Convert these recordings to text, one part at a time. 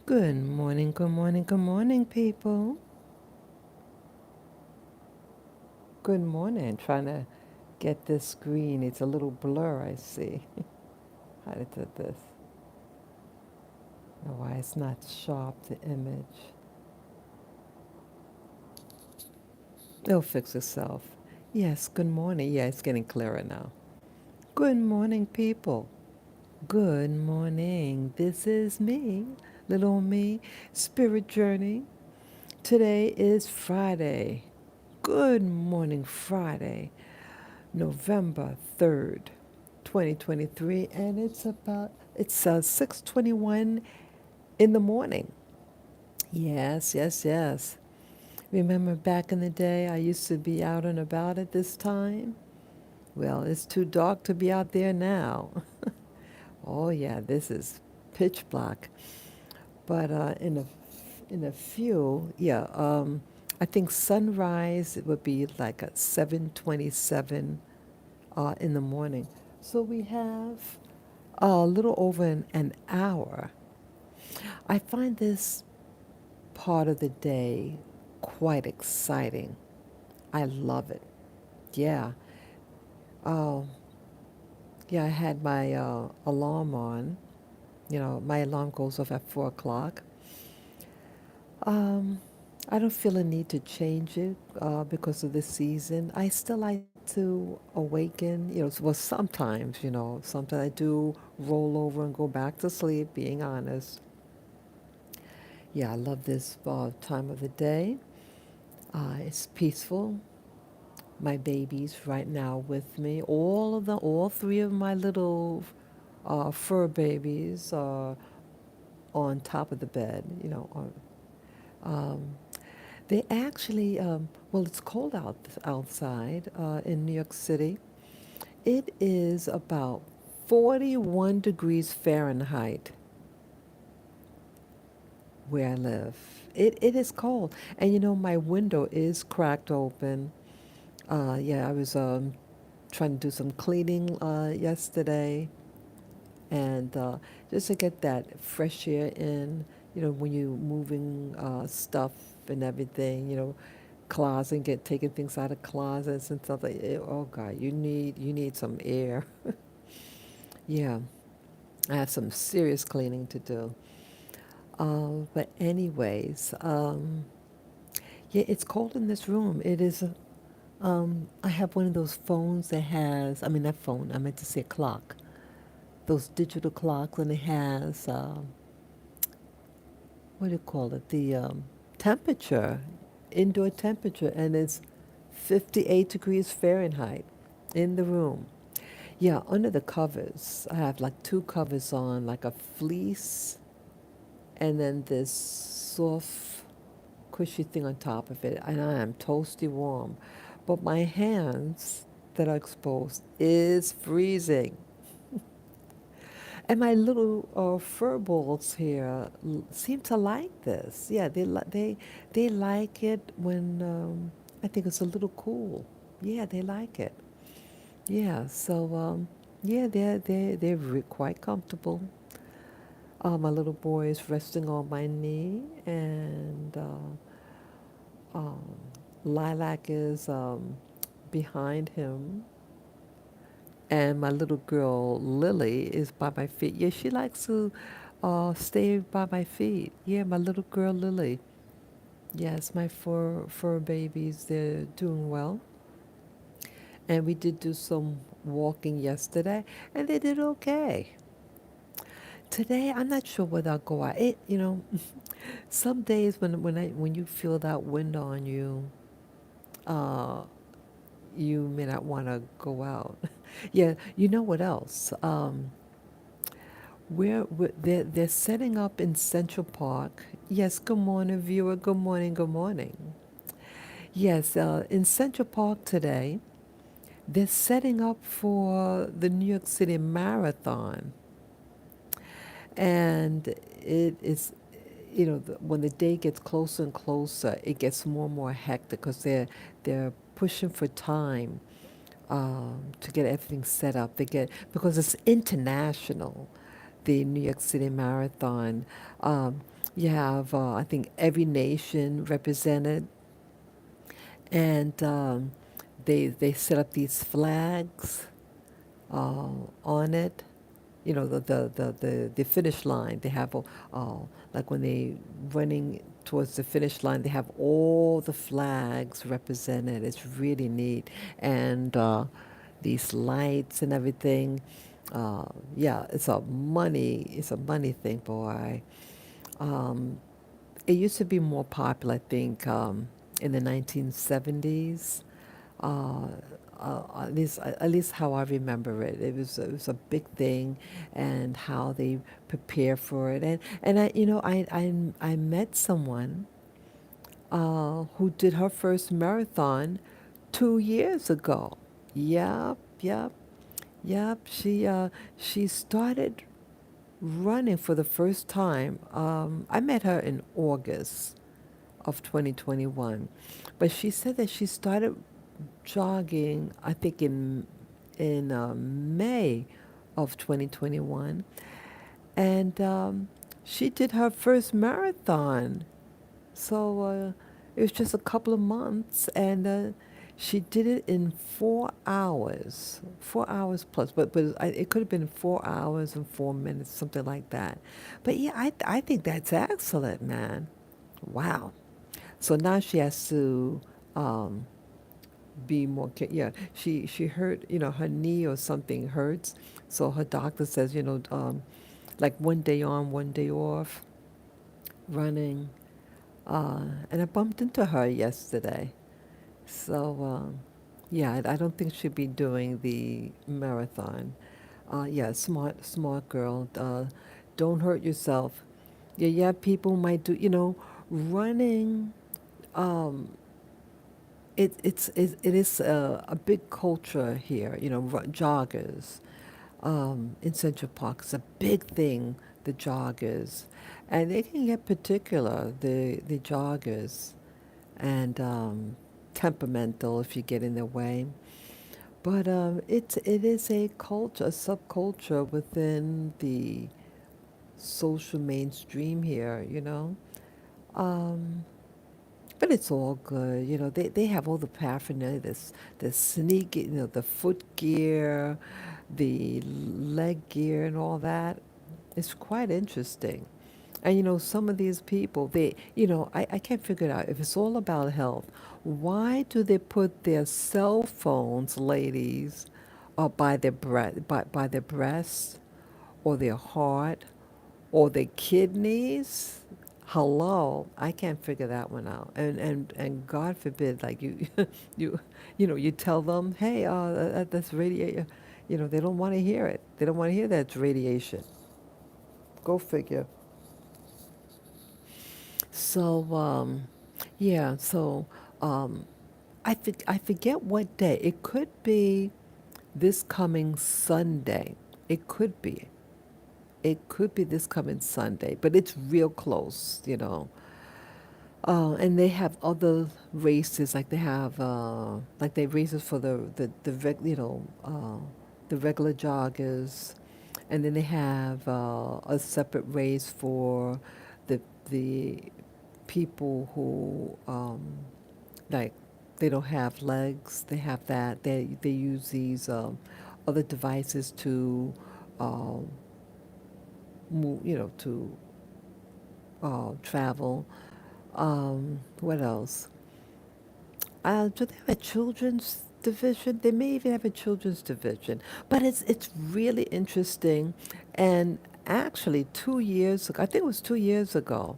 Good morning, good morning, people. Good morning. Trying to get this screen. It's a little blur, I see. How did do this? Know why it's not sharp, the image. It'll fix itself. Yes, good morning. Yeah, it's getting clearer now. Good morning, people. Good morning. This is me, little me, Spirit Journey. Today is Friday. Good morning, Friday. November 3rd, 2023, and it's 6:21 in the morning. Yes, yes, yes. Remember back in the day I used to be out and about at this time? Well, it's too dark to be out there now. Oh yeah, this is pitch black. But in a few, yeah, I think sunrise it would be like at 7:27 in the morning. So we have a little over an hour. I find this part of the day quite exciting. I love it. Yeah. Oh, yeah, I had my alarm on. You know, my alarm goes off at 4 o'clock. Um, I don't feel a need to change it because of the season. I still like to awaken, well, sometimes, sometimes I do roll over and go back to sleep, being honest. Yeah, I love this time of the day. It's peaceful. My baby's right now with me. All three of my little fur babies are on top of the bed, um, they actually, well, it's cold outside in New York City. It is about 41 degrees Fahrenheit where I live. It is cold. And my window is cracked open. Yeah, I was trying to do some cleaning yesterday. And just to get that fresh air in, when you're moving stuff and everything, closet, taking things out of closets and stuff like that. Oh God, you need some air. Yeah, I have some serious cleaning to do. But anyways, yeah, it's cold in this room. It is. I have one of those phones that has. I mean, not phone. I meant to say clock. Those digital clocks, and it has. What do you call it? The temperature, indoor temperature, and it's 58 degrees Fahrenheit in the room. Yeah, under the covers, I have like two covers on, like a fleece, and then this soft, cushy thing on top of it. And I am toasty warm. But my hands that are exposed is freezing. And my little fur balls here seem to like this. Yeah, they like it when I think it's a little cool. Yeah, they like it. Yeah, so yeah, they're quite comfortable. My little boy is resting on my knee, and um, Lilac is behind him, and my little girl Lily is by my feet. Yeah, she likes to stay by my feet. Yeah, my little girl Lily. Yes, my fur babies. They're doing well, and we did do some walking yesterday, and they did okay. Today, I'm not sure whether I'll go out. Some days when you feel that wind on you, uh, you may not want to go out. Yeah, you know what else? They're setting up in Central Park. Yes, good morning, viewer. Good morning, good morning. Yes, in Central Park today, they're setting up for the New York City Marathon. And it is, when the day gets closer and closer, it gets more and more hectic because they're pushing for time to get everything set up. Because it's international, the New York City Marathon. Um, You have, I think, every nation represented, and they set up these flags uh, on it. You know, the finish line. They have, like when they running towards the finish line, they have all the flags represented. It's really neat, and these lights and everything. Yeah, it's a money thing, boy. Um, it used to be more popular, I think, in the 1970s. Uh, at least how I remember it. It was a big thing, and how they prepare for it. And I met someone who did her first marathon 2 years ago. Yep, yep, yep. She started running for the first time. I met her in August of 2021, but she said that she started jogging, I think in May of 2021, and she did her first marathon. So it was just a couple of months, and she did it in 4 hours, 4 hours plus. But it could have been 4 hours and 4 minutes, something like that. But yeah, I think that's excellent, man. Wow. So now she has to um, be more. Yeah, she hurt. Her knee or something hurts. So her doctor says, like one day on, one day off, running. And I bumped into her yesterday. So, yeah, I don't think she'll be doing the marathon. Yeah, smart girl. Don't hurt yourself. Yeah, yeah, people might do, running. Um, it is a big culture here, joggers in Central Park. It's a big thing, the joggers. And they can get particular, the joggers, and temperamental if you get in their way. But it is a culture, a subculture within the social mainstream here, Um, but it's all good, they have all the paraphernalia, the sneak, the foot gear, the leg gear, and all that. It's quite interesting. And some of these people, I can't figure it out. If it's all about health, why do they put their cell phones, ladies, by their by their breasts, or their heart, or their kidneys? Hello, I can't figure that one out. And God forbid, like you you tell them, hey, that's radiation. They don't want to hear it. They don't want to hear that it's radiation. Go figure. So, yeah, so um, I forget what day. It could be this coming Sunday. It could be. It could be this coming Sunday, but it's real close. And they have other races, like they have, like they races for the regular joggers, and then they have a separate race for the people who like they don't have legs. They have that. They use these other devices to um, move, to travel. What else? Do they have a children's division? They may even have a children's division, but it's really interesting. And actually, 2 years ago, I think it was 2 years ago,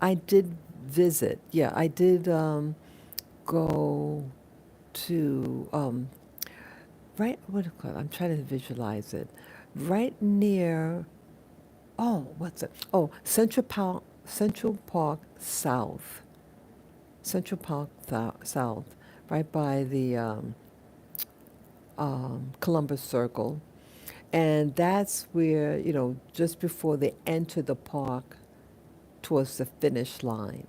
I did visit. Yeah, I did go to right. What do you call it? I'm trying to visualize it. Right near. Oh, what's it? Oh, Central Park South. Central Park South, right by the Columbus Circle. And that's where, just before they enter the park towards the finish line.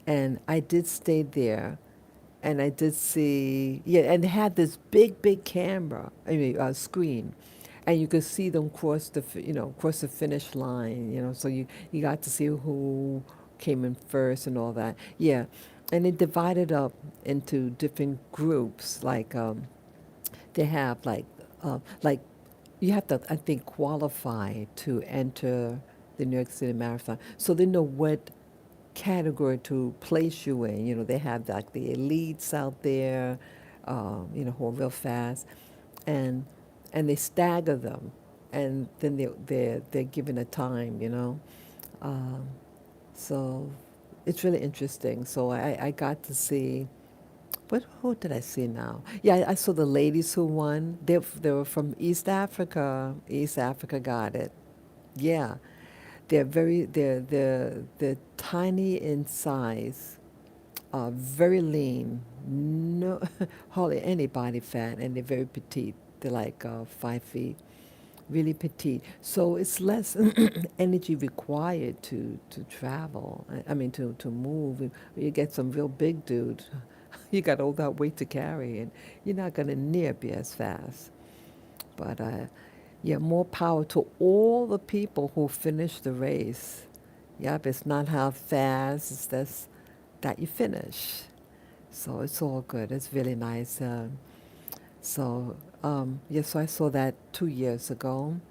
And I did stay there, and I did see, yeah, and they had this big, big camera, screen. and you could see them cross the cross the finish line. So you got to see who came in first and all that. Yeah, and it divided up into different groups. Like they have like you have to, I think, qualify to enter the New York City Marathon. So they know what category to place you in. They have like the elites out there, who are real fast, and they stagger them, and then they're given a time. Um, so it's really interesting. So I got to see. What who did I see now? Yeah, I saw the ladies who won. They were from East Africa. East Africa got it. Yeah, they're tiny in size, very lean, no hardly any body fat, and they're very petite. They're like 5 feet, really petite. So it's less energy required to travel. I mean to move. You get some real big dude, you got all that weight to carry, and you're not gonna near be as fast. But yeah, more power to all the people who finish the race. Yep, it's not how fast, it's just that you finish. So it's all good. It's really nice. Yeah, so I saw that 2 years ago.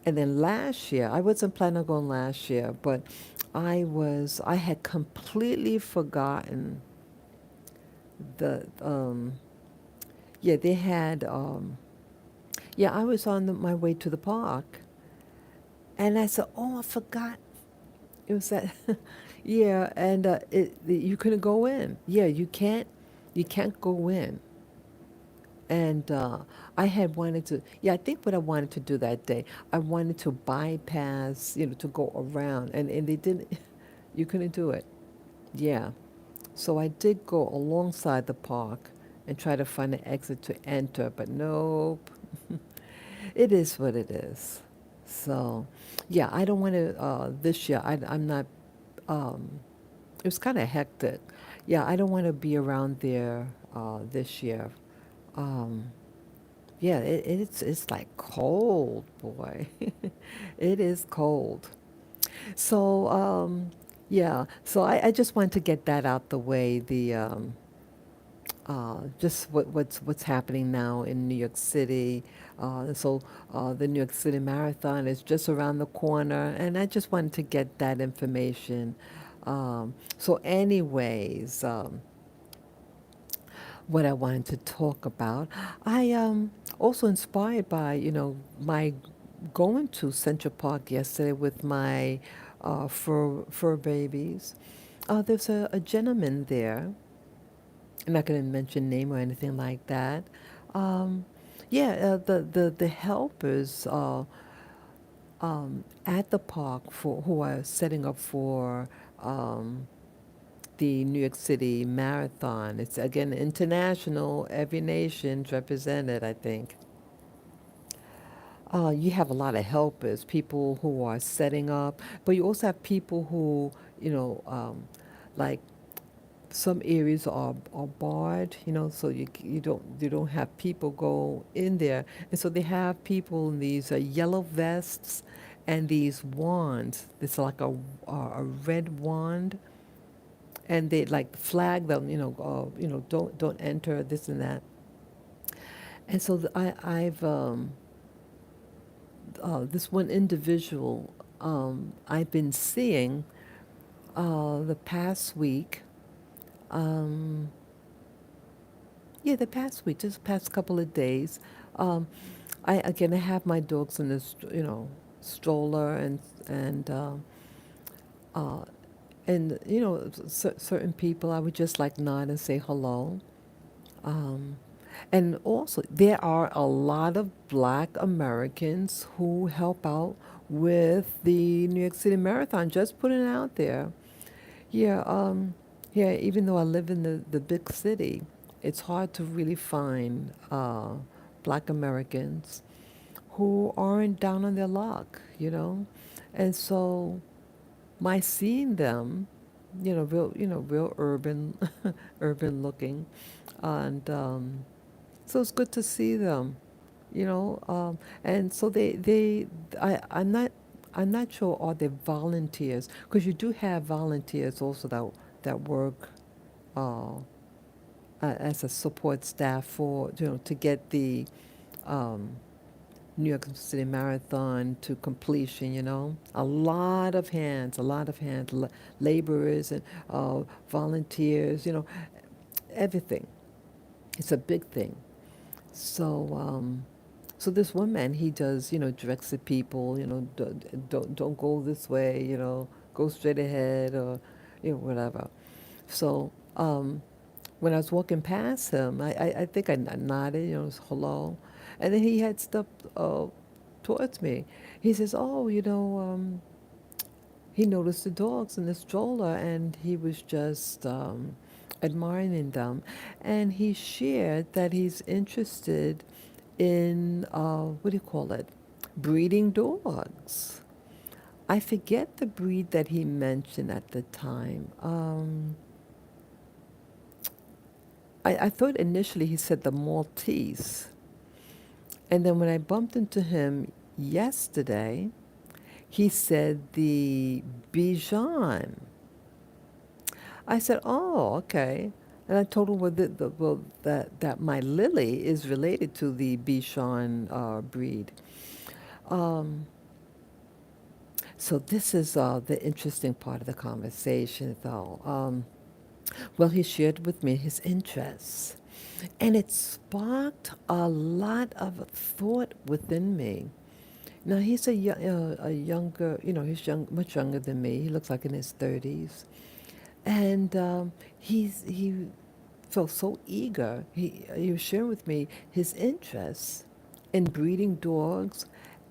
And then last year, I wasn't planning on going last year, but I had completely forgotten the, yeah, they had, yeah, I was on my way to the park. And I said, oh, I forgot. It was that, yeah, and you couldn't go in. Yeah, you can't go in. And I had wanted to, yeah, I think what I wanted to do that day, I wanted to bypass, to go around, and they didn't, you couldn't do it. Yeah. So I did go alongside the park and try to find an exit to enter, but nope. It is what it is. So, yeah, I don't want to, this year, I'm not, um, it was kind of hectic. Yeah, I don't want to be around there this year. Um, Yeah, it's like cold, boy. It is cold. So yeah, so I just wanted to get that out the way. The just what's happening now in New York City. The New York City Marathon is just around the corner, and I just wanted to get that information. Anyways, what I wanted to talk about. I also inspired by my going to Central Park yesterday with my fur babies. There's a gentleman there. I'm not going to mention name or anything like that. Um, yeah, the helpers at the park for who are setting up for um, the New York City Marathon. It's again international, every nation's represented, I think. You have a lot of helpers, people who are setting up, but you also have people who, like some areas are barred, so you don't have people go in there, and so they have people in these yellow vests and these wands. It's like a red wand, and they like flag them, don't enter this and that. And so I've this one individual I've been seeing the past week. Um, yeah, the past week, just the past couple of days. Um, I have my dogs in this stroller, and uh, certain people I would just like nod and say hello. Um, and also, there are a lot of Black Americans who help out with the New York City Marathon. Just putting it out there. Yeah, yeah. Even though I live in the big city, it's hard to really find Black Americans who aren't down on their luck. And so my seeing them, real urban, urban looking, and so it's good to see them. you know. And so I'm not sure are they volunteers because you do have volunteers also that work uh, as a support staff for to get the um, New York City Marathon to completion. A lot of hands, laborers and volunteers. Everything. It's a big thing. So, so this one man, he does, directs the people, don't go this way, go straight ahead or, whatever. So, when I was walking past him, I think I nodded, hello. And then he had stepped towards me. He says, oh, he noticed the dogs in the stroller and he was just admiring them. And he shared that he's interested in, what do you call it, breeding dogs. I forget the breed that he mentioned at the time. I thought initially he said the Maltese. And then when I bumped into him yesterday, he said the Bichon. I said, "Oh, okay." And I told him that my Lily is related to the Bichon breed. Um, so this is the interesting part of the conversation, though. Well, he shared with me his interests, and it sparked a lot of thought within me. Now he's a younger, he's much younger than me. He looks like in his 30s, and he felt so eager. He was sharing with me his interests in breeding dogs,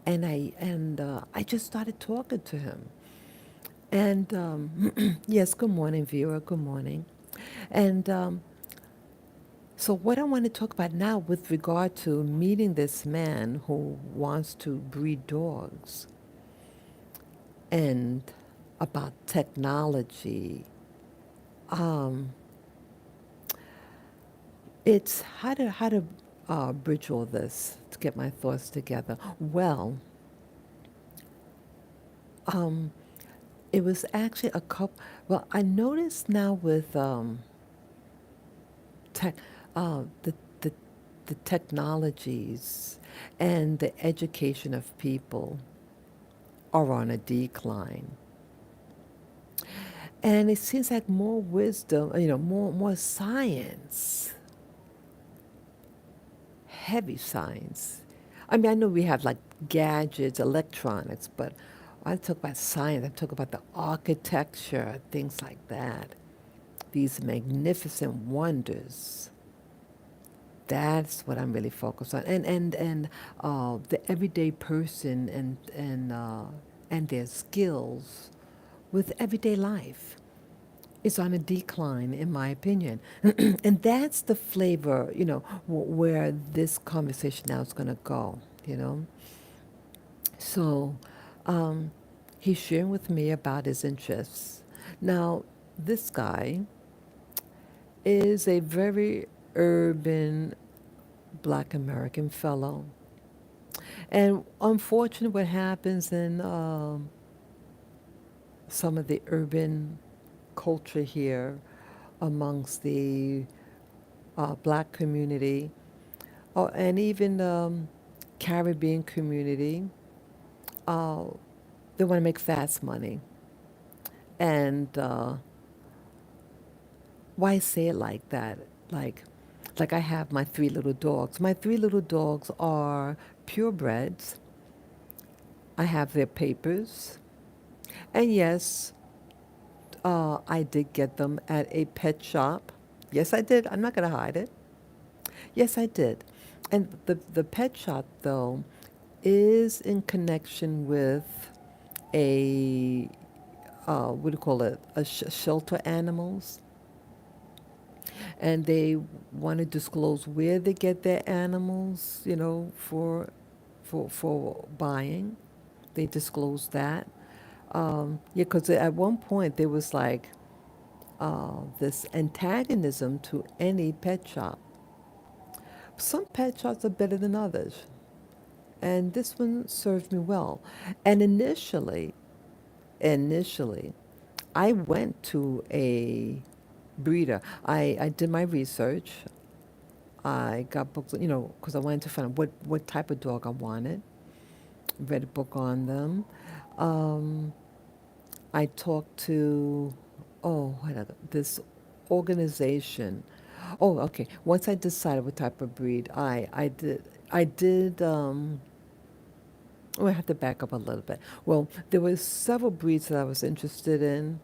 and I just started talking to him. And yes, good morning, Vera. Good morning. And so, what I want to talk about now, with regard to meeting this man who wants to breed dogs, and about technology, um, it's how to bridge all this to get my thoughts together. Well, um, it was actually a couple. Well, I noticed now with tech, the the the technologies and the education of people are on a decline. And it seems like more wisdom, more science, heavy science. I mean, I know we have like gadgets, electronics, but I talk about science. I talk about the architecture, things like that. These magnificent wonders. That's what I'm really focused on, and the everyday person and their skills with everyday life is on a decline, in my opinion. And that's the flavor, where this conversation now is going to go, you know. So um, he's sharing with me about his interests. Now, this guy is a very urban black American fellow. And unfortunately, what happens in some of the urban culture here amongst the black community, and even Caribbean community, uh, they want to make fast money. And why say it like that? Like, like I have my three little dogs. My three little dogs are purebreds. I have their papers. And yes, I did get them at a pet shop. Yes, I did. I'm not going to hide it. Yes, I did. And the pet shop, though, is in connection with a, what do you call it, a shelter animals. And they want to disclose where they get their animals, for buying. They disclose that. Yeah, because at one point there was like this antagonism to any pet shop. Some pet shops are better than others. And this one served me well. And initially, I went to a breeder. I did my research. I got books, because I wanted to find out what type of dog I wanted. Read a book on them. Um, I talked to, this organization. Oh, okay. Once I decided what type of breed, I did, I have to back up a little bit. Well, there was several breeds that I was interested in,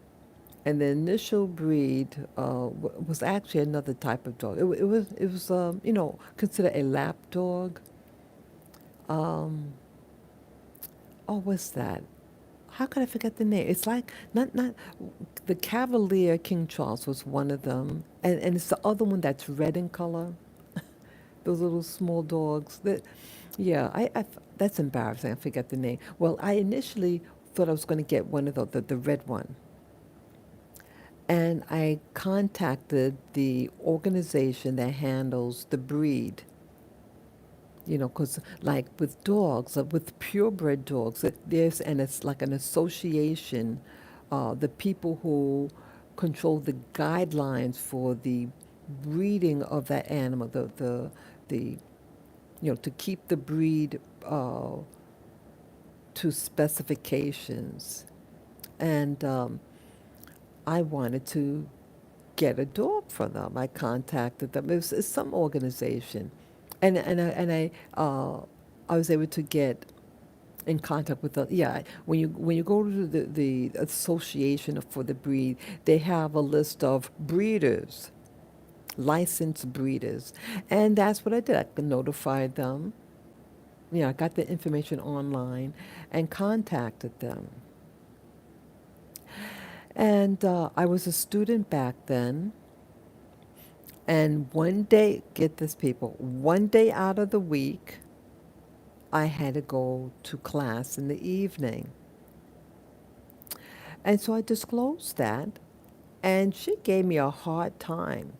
and the initial breed was actually another type of dog. It was considered a lap dog. Um, oh, what's that? How could I forget the name? It's like not the Cavalier King Charles was one of them, and it's the other one that's red in color. Those little small dogs. Yeah, that's embarrassing. I forget the name. Well, I initially thought I was going to get one of the red one, and I contacted the organization that handles the breed. Because like with dogs, with purebred dogs, and it's like an association, the people who control the guidelines for the breeding of that animal, the to keep the breed to specifications. And I wanted to get a dog for them. I contacted them. It's some organization, and I was able to get in contact with the yeah. When you go to the association for the breed, they have a list of breeders, licensed breeders, and that's what I did. I notified them. I got the information online and contacted them. And I was a student back then. And one day, get this, people, one day out of the week, I had to go to class in the evening. And so I disclosed that, and she gave me a hard time.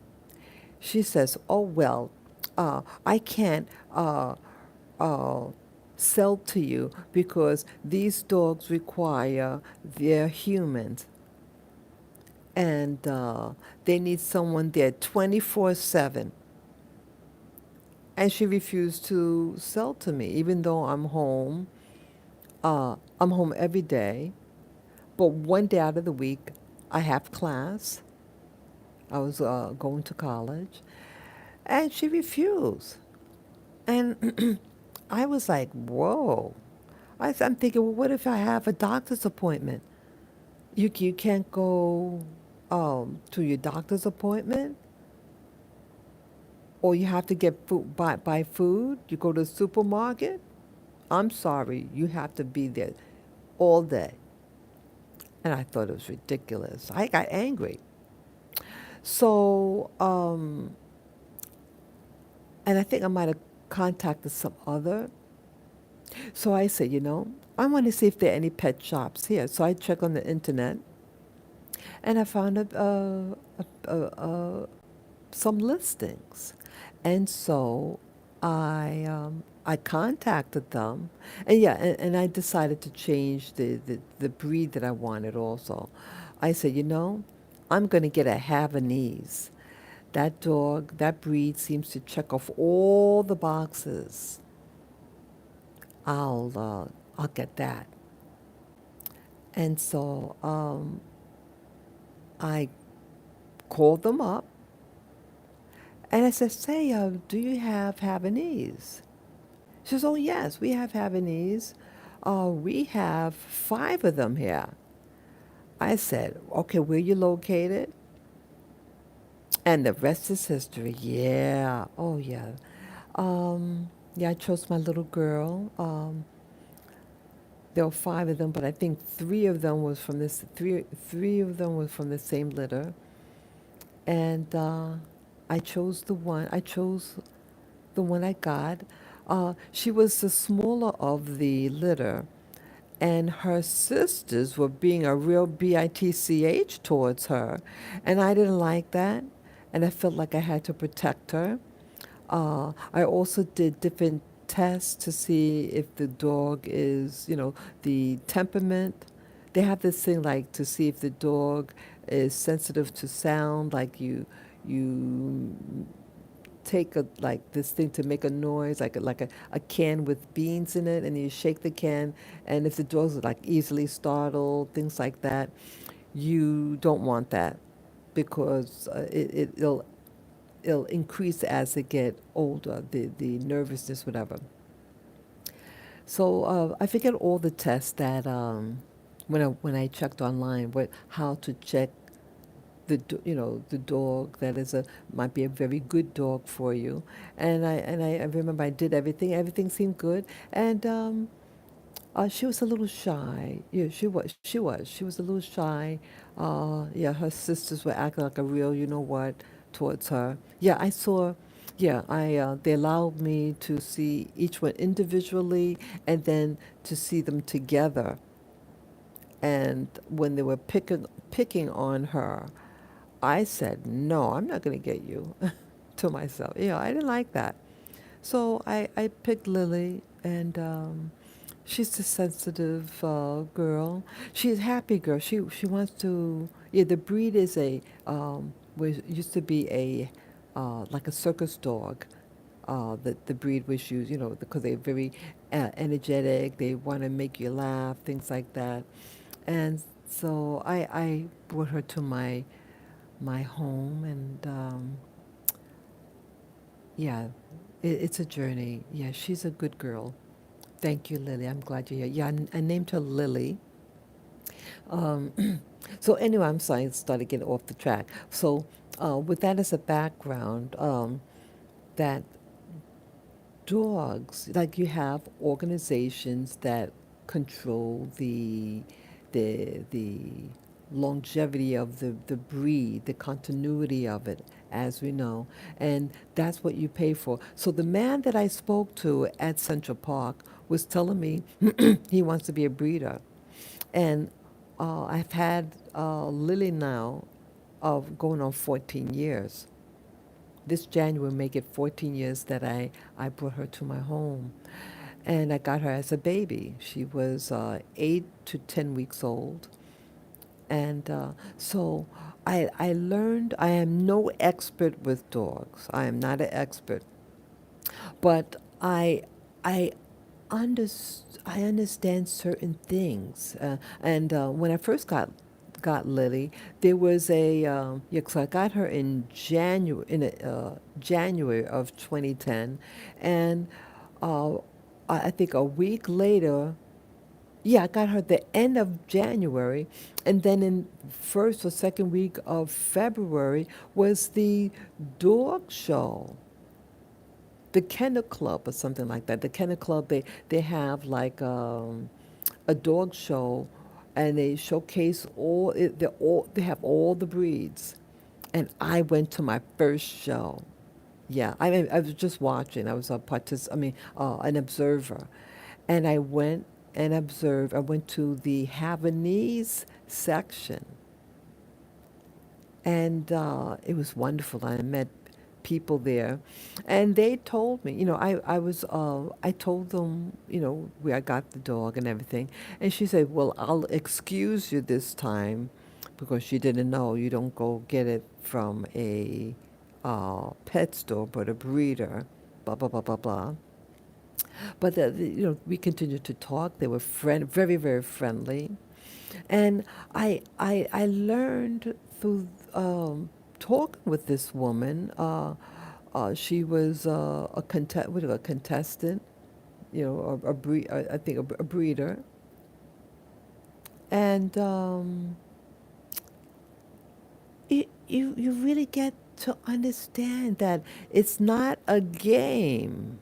She says, "Oh, well, I can't uh, sell to you because these dogs require they're humans, and they need someone there 24/7." And she refused to sell to me, even though I'm home. I'm home every day, but one day out of the week, I have class. I was going to college, and she refused. And I was like, whoa. I'm thinking, well, what if I have a doctor's appointment? You can't go to your doctor's appointment? Or you have to get food, buy food? You go to the supermarket? I'm sorry, you have to be there all day. And I thought it was ridiculous. I got angry. So, and I think I might have contacted some other. So I said, I want to see if there are any pet shops here. So I checked on the internet, and I found some listings. And so I contacted them, and yeah, and I decided to change the breed that I wanted also. I said, I'm going to get a Havanese. That dog, that breed seems to check off all the boxes. I'll get that. And so I called them up, and I said, say, do you have Havanese? She says, oh, yes, we have Havanese. We have 5 of them here. I said, okay, where you located? And the rest is history. Yeah. Oh, yeah. Yeah, I chose my little girl. There were 5 of them, but I think 3 of them was from this. Three of them was from the same litter, and I chose the one. I chose the one I got. She was the smaller of the litter, and her sisters were being a real bitch towards her, and I didn't like that, and I felt like I had to protect her. I also did different test to see if the dog is, the temperament. They have this thing like to see if the dog is sensitive to sound, like you take a like this thing to make a noise, like a can with beans in it, and you shake the can, and if the dog's like easily startled, things like that, you don't want that because it'll increase as they get older, the nervousness, whatever. So I figured all the tests that when I checked online, what how to check the dog that is a might be a very good dog for you, and I remember I did everything. Everything seemed good, and she was a little shy. Yeah, she was a little shy. Yeah, her sisters were acting like a real, you know what, towards her. Yeah, I saw. Yeah, I they allowed me to see each one individually, and then to see them together. And when they were picking on her, I said, "No, I'm not going to get you." To myself. I didn't like that. So I picked Lily, and she's a sensitive girl. She's a happy girl. She wants to. Yeah, the breed is was used to be a like a circus dog. The breed was used, because they're very energetic. They want to make you laugh, things like that. And so I brought her to my home, and yeah, it's a journey. Yeah, she's a good girl. Thank you, Lily. I'm glad you're here. Yeah, I named her Lily. Um, so anyway, I'm sorry, I started getting off the track. So with that as a background, that dogs, like you have organizations that control the longevity of the breed, the continuity of it, as we know, and that's what you pay for. So the man that I spoke to at Central Park was telling me he wants to be a breeder, and I've had Lily now of going on 14 years. This January will make it 14 years that I brought her to my home. And I got her as a baby. She was 8 to 10 weeks old. And so I learned I am no expert with dogs. I am not an expert. But I I understand certain things. And when I first got Lily, there was yeah, 'cause I got her in January of 2010, and uh, I think a week later, yeah, I got her the end of January, and then in first or second week of February was the dog show, the Kennel Club or something like that. The Kennel Club, they have like a dog show, and they showcase they have all the breeds. And I went to my first show. Yeah, I mean, I was just watching. I was an observer, and I went and observed. I went to the Havanese section, and it was wonderful. I met people there, and they told me, I told them, where I got the dog and everything, and she said, "Well, I'll excuse you this time, because she didn't know you don't go get it from a pet store, but a breeder." Blah blah blah blah blah. But we continued to talk. They were very very friendly, and I learned through talking with this woman. She was a contestant, I think a breeder, and you really get to understand that it's not a game.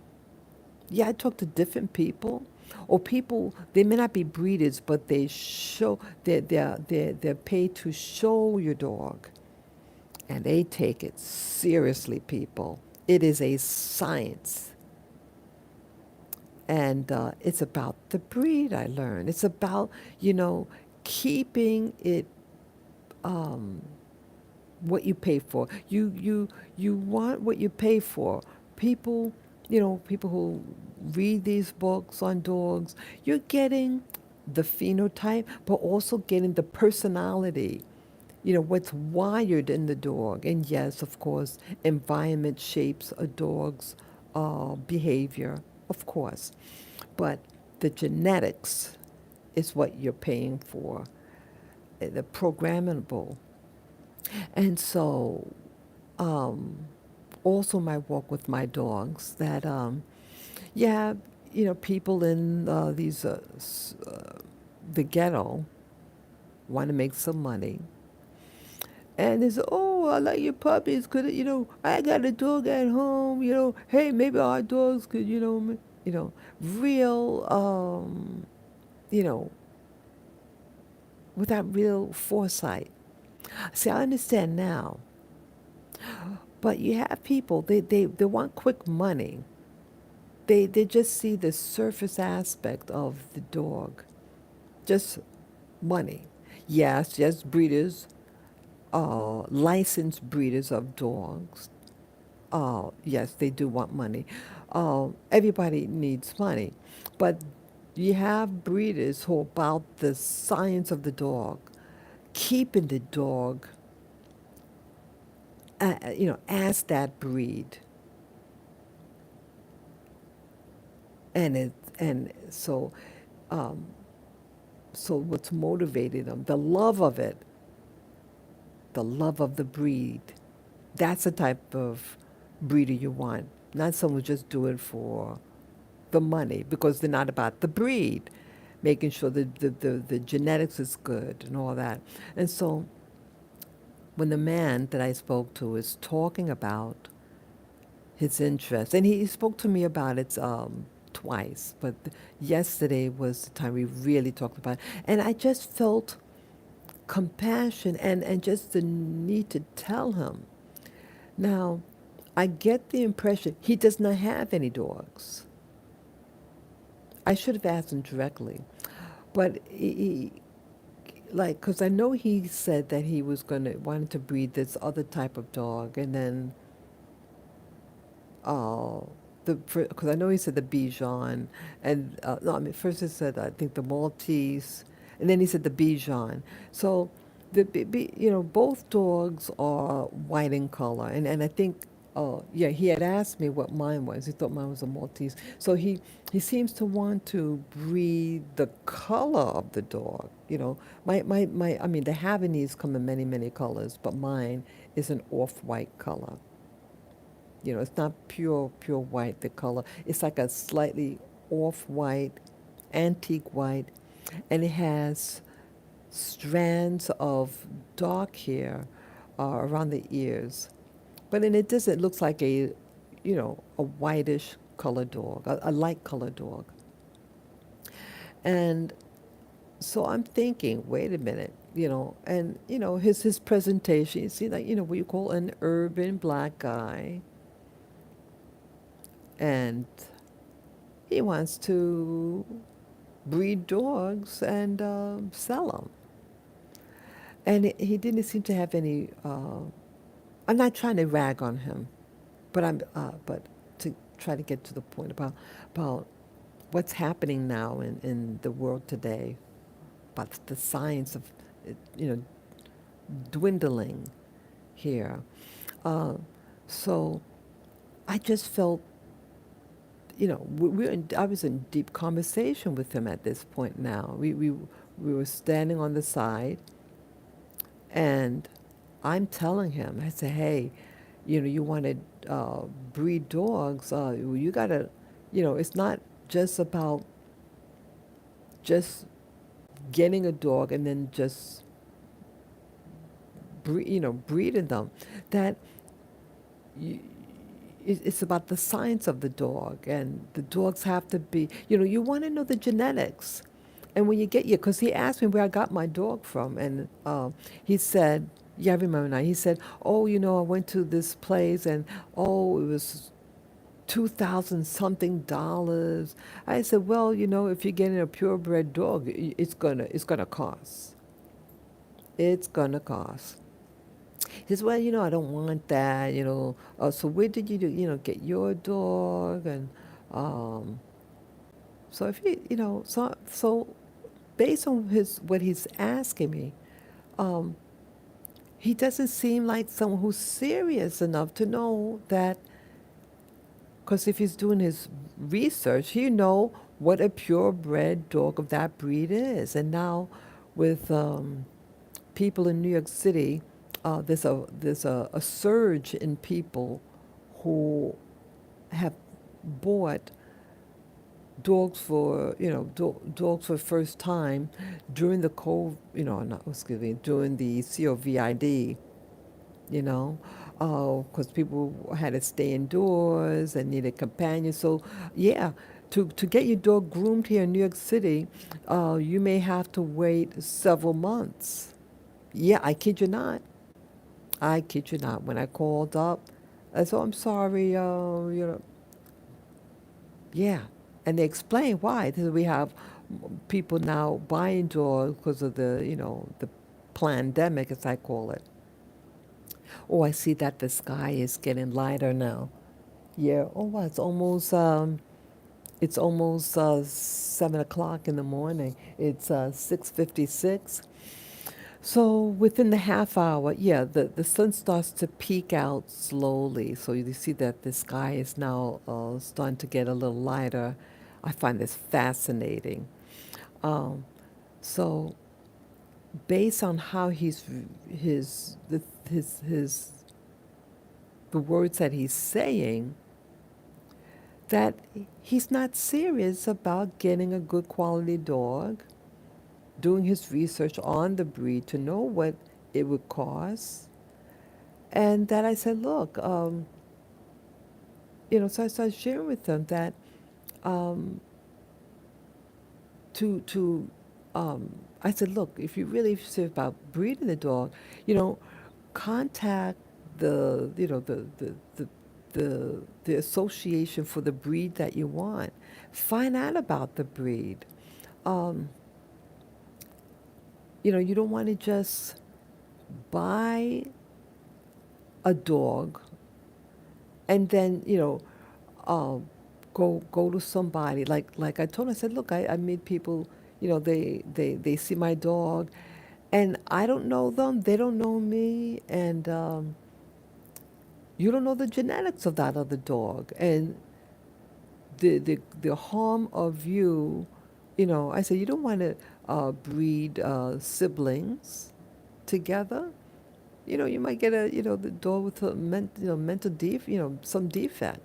Yeah, I talk to different people, or people, they may not be breeders, but they're paid to show your dog, and they take it seriously, people. It is a science, and it's about the breed. I learned it's about, keeping it, um, what you pay for. You want what you pay for. People people who read these books on dogs, you're getting the phenotype, but also getting the personality, what's wired in the dog. And yes, of course, environment shapes a dog's behavior, of course. But the genetics is what you're paying for, the programmable. And so, um, also my walk with my dogs, that, yeah, people in the ghetto want to make some money. And they say, oh, I like your puppies. I got a dog at home. Hey, maybe our dogs could, real, you know, without real foresight. See, I understand now. But you have people, they want quick money. They just see the surface aspect of the dog, just money. Yes, breeders, licensed breeders of dogs. Yes, they do want money. Everybody needs money. But you have breeders who are about the science of the dog, keeping the dog, as that breed. And um, so what's motivated them? The love of it, the love of the breed. That's the type of breeder you want. Not someone who just do it for the money, because they're not about the breed, making sure that the genetics is good and all that. And so when the man that I spoke to is talking about his interest, and he spoke to me about it twice, but yesterday was the time we really talked about it. And I just felt compassion and just the need to tell him. Now, I get the impression he does not have any dogs. I should have asked him directly, but like, because I know he said that he was wanted to breed this other type of dog, and then uh, because I know he said the Bichon, and no, I mean first he said I think the Maltese, and then he said the Bichon. So both dogs are white in color, and I think yeah, he had asked me what mine was. He thought mine was a Maltese. So he seems to want to breed the color of the dog. My I mean the Havanese come in many many colors, but mine is an off-white color. It's not pure white, the color. It's like a slightly off-white, antique white, and it has strands of dark hair around the ears. But in it doesn't, it looks like a whitish colored dog, a light colored dog. And so I'm thinking, wait a minute, and his presentation, you see, like, what you call an urban black guy, and he wants to breed dogs and sell them. And he didn't seem to have any. I'm not trying to rag on him, but to try to get to the point about what's happening now in the world today, about the science of, you know, dwindling here. Uh, so I just felt, I was in deep conversation with him at this point now. We were standing on the side, and I'm telling him, I say, hey, you want to breed dogs, you got to, it's not just about just getting a dog and then just, breeding them. That you, it's about the science of the dog, and the dogs have to be, you want to know the genetics. And when you get your, because he asked me where I got my dog from, and he said, yeah, I remember now. He said, oh, I went to this place, and oh, it was 2,000 something dollars. I said, well, if you're getting a purebred dog, it's gonna cost. It's gonna cost. He says, well, I don't want that, so where did you do, get your dog? And um, so if he, so based on what he's asking me, um, he doesn't seem like someone who's serious enough to know that, because if he's doing his research, he know what a purebred dog of that breed is. And now with people in New York City, there's a surge in people who have bought dogs for dogs for the first time during the COVID, not excuse me, during the COVID, because people had to stay indoors and needed companions. So yeah, to get your dog groomed here in New York City, you may have to wait several months. Yeah, I kid you not. I kid you not. When I called up, I said, "Oh, I'm sorry, yeah." And they explained why. They said, we have people now buying dogs because of the pandemic, as I call it. Oh, I see that the sky is getting lighter now. Yeah. Oh, wow, it's almost 7 o'clock in the morning. It's 6:56. So within the half hour, yeah, the sun starts to peek out slowly. So you see that the sky is now starting to get a little lighter. I find this fascinating. Um, so based on how his the his the words that he's saying, that he's not serious about getting a good quality dog, doing his research on the breed to know what it would cost. And that I said, look, so I started sharing with them that um, to I said, look, if you really serious about breeding the dog, you know, contact the you know the association for the breed that you want. Find out about the breed. Um, you don't want to just buy a dog and then uh, go to somebody like I told him, I said, look, I meet people, they see my dog, and I don't know them, they don't know me, and you don't know the genetics of that other dog, and the harm of you, I said, you don't want to breed siblings together. You might get the dog with a mental some defect.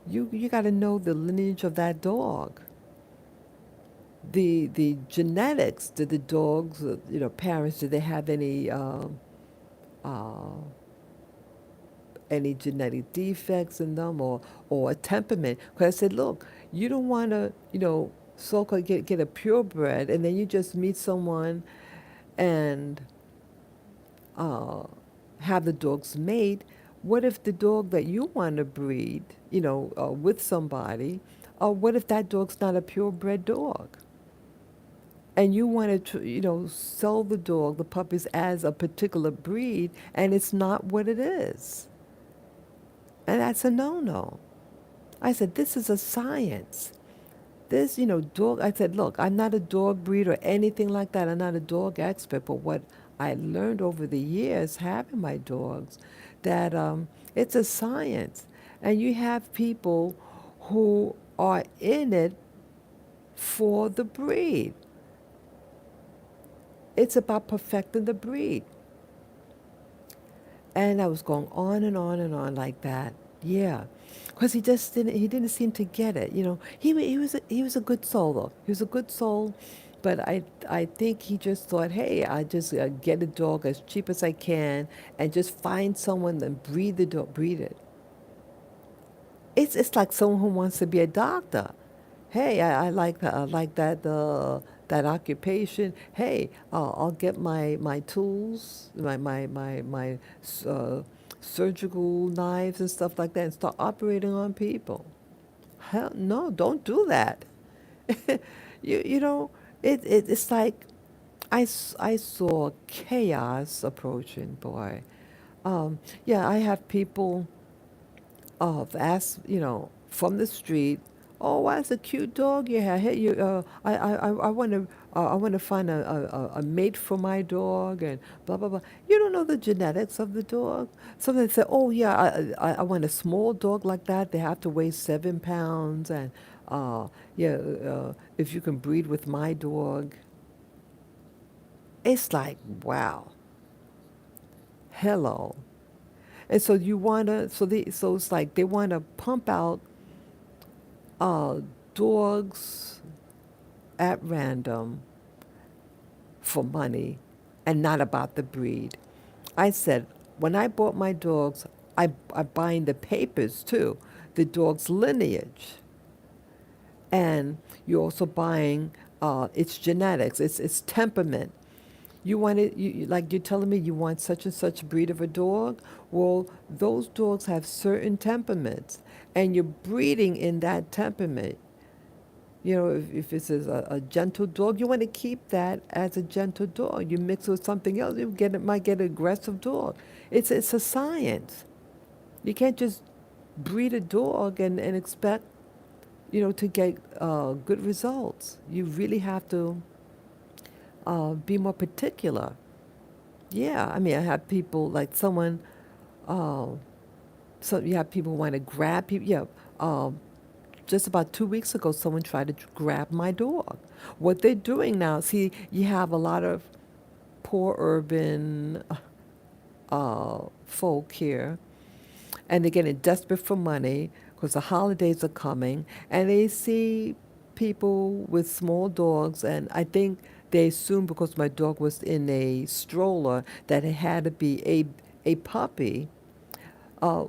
You got to know the lineage of that dog. The genetics. Did the dogs, parents, did they have uh, any genetic defects in them, or a temperament? Because I said, look, you don't want to, so-called get a purebred, and then you just meet someone and uh, have the dogs mate. What if the dog that you want to breed, with somebody, what if that dog's not a purebred dog? And you want to, sell the dog, the puppies, as a particular breed, and it's not what it is. And that's a no-no. I said, this is a science. This, dog, I said, look, I'm not a dog breeder or anything like that. I'm not a dog expert, but what I learned over the years having my dogs, that it's a science. And you have people who are in it for the breed. It's about perfecting the breed. And I was going on and on and on like that. Yeah, because he didn't seem to get it. He was a good soul though. He was a good soul, but I think he just thought, hey, I just get a dog as cheap as I can and just find someone and breed the dog, breed it. It's like someone who wants to be a doctor. Hey, I like that occupation. Hey, I'll get my tools, my uh, surgical knives and stuff like that, and start operating on people. Hell no, don't do that. You know, it's like I saw chaos approaching, boy. Yeah, I have people ask, from the street, oh, that's a cute dog you have. Hey, I want to find a mate for my dog, and blah blah blah. You don't know the genetics of the dog. Some they say, oh yeah, I want a small dog like that. They have to weigh 7 pounds, and yeah, if you can breed with my dog, it's like wow, hello. And so you wanna, so it's like they want to pump out uh, dogs at random for money and not about the breed. I said, when I bought my dogs, I buying the papers too, the dog's lineage. And you're also buying its genetics, its temperament. You want it, like you're telling me you want such and such breed of a dog? Well, those dogs have certain temperaments, and you're breeding in that temperament. If it's a gentle dog, you want to keep that as a gentle dog. You mix it with something else, might get an aggressive dog. It's a science. You can't just breed a dog and expect, to get good results. You really have to be more particular. Yeah, I mean, I have people like someone. Uh, so you have people who want to grab people. Yeah, just about 2 weeks ago, someone tried to grab my dog. What they're doing now, see, you have a lot of poor urban folk here, and they're getting desperate for money because the holidays are coming, and they see people with small dogs, and I think they assume because my dog was in a stroller that it had to be a puppy. uh,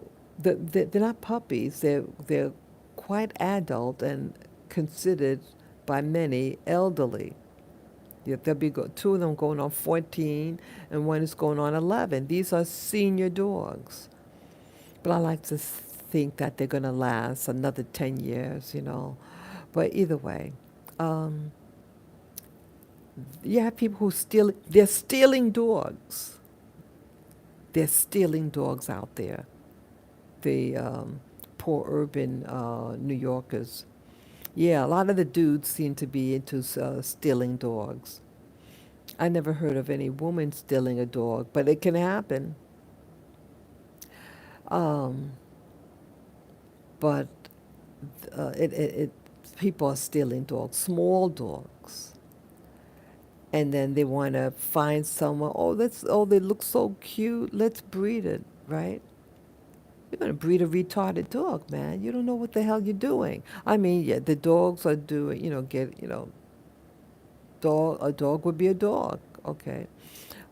they're not puppies. They're quite adult and considered by many elderly. Yeah, two of them going on 14, and one is going on 11. These are senior dogs. But I like to think that they're going to last another 10 years, But either way, um, you have people who steal. They're stealing dogs. They're stealing dogs out there. The poor urban New Yorkers. Yeah, a lot of the dudes seem to be into stealing dogs. I never heard of any woman stealing a dog, but it can happen. Um, but it people are stealing dogs, small dogs, and then they want to find someone. They look so cute. Let's breed it, right? You're gonna breed a retarded dog, man. You don't know what the hell you're doing. I mean, yeah, the dogs are doing, a dog would be a dog, okay?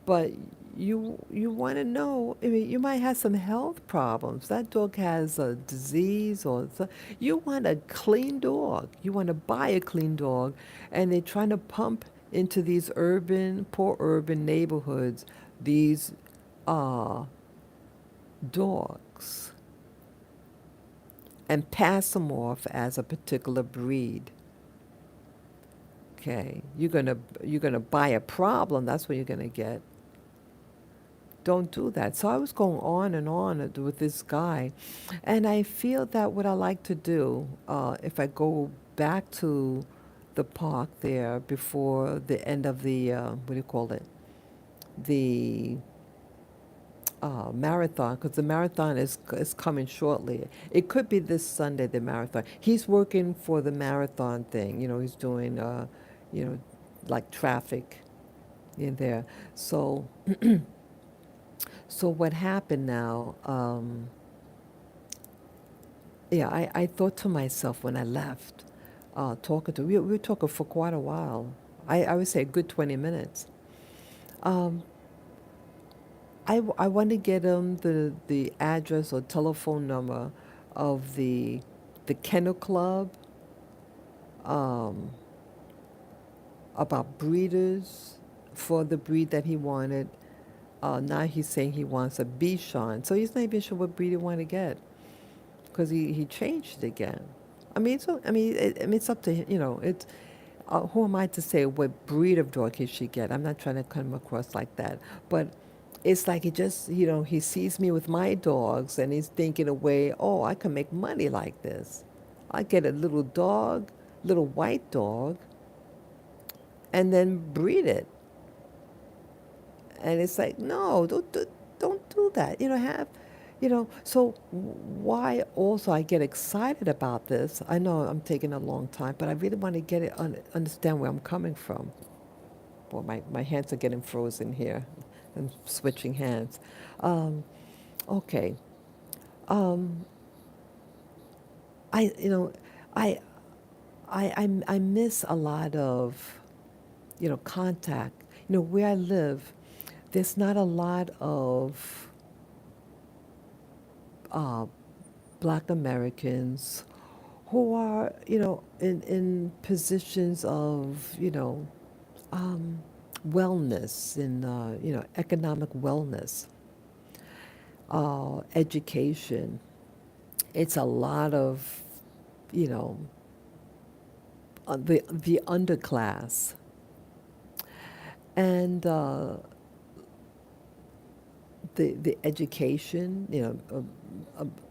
But you want to know. I mean, you might have some health problems. That dog has a disease you want a clean dog. You want to buy a clean dog, and they're trying to pump into these poor urban neighborhoods, these uh, dogs, and pass them off as a particular breed. Okay, you're gonna buy a problem. That's what you're gonna get. Don't do that. So I was going on and on with this guy, and I feel that what I like to do, if I go back to the park there before the end of the what do you call it, the marathon, because the marathon is coming shortly. It could be this Sunday, the marathon. He's working for the marathon thing. He's doing you know, like traffic in there. So so what happened now? Yeah, I thought to myself when I left, we were talking for quite a while. I would say a good 20 minutes. Um, I want to get him the address or telephone number of the kennel club, um, about breeders for the breed that he wanted. Now he's saying he wants a Bichon, so he's not even sure what breed he want to get because he changed it again. It's up to him. It's who am I to say what breed of dog he should get? I'm not trying to come across like that, but it's like he just, he sees me with my dogs and he's thinking away, oh, I can make money like this. I get a little dog, little white dog, and then breed it. And it's like, no, don't do that. So why also I get excited about this? I know I'm taking a long time, but I really want to get it, understand where I'm coming from. Boy, my hands are getting frozen here. I'm switching hands. Um, okay. Um, I, you know, I, I miss a lot of, contact. Where I live, there's not a lot of uh, Black Americans who are, in positions of, um, wellness, in, economic wellness, education. It's a lot of, you know, the underclass. And the education,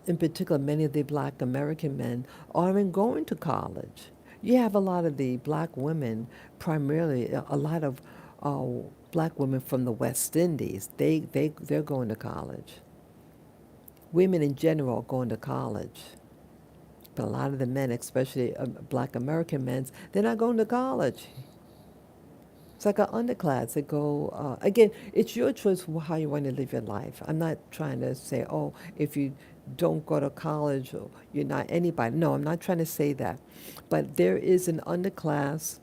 in particular, many of the Black American men aren't going to college. You have a lot of the Black women, primarily a lot of uh, Black women from the West Indies. They're going to college. Women in general are going to college, but a lot of the men, especially Black American men, they're not going to college. It's like an underclass. They go, again, it's your choice how you want to live your life. I'm not trying to say, oh, if you don't go to college, or you're not anybody. No, I'm not trying to say that. But there is an underclass,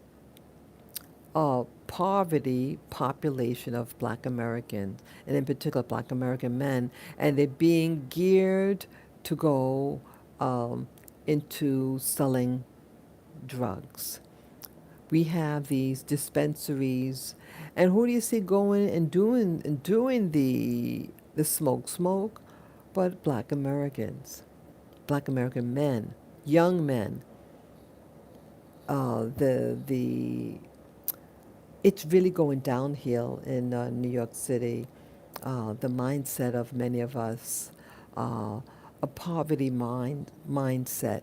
poverty population of Black Americans, and in particular Black American men, and they're being geared to go um, into selling drugs. We have these dispensaries, and who do you see going and doing the smoke, but Black Americans, Black American men, young men. The It's really going downhill in New York City. The mindset of many of us, a poverty mindset.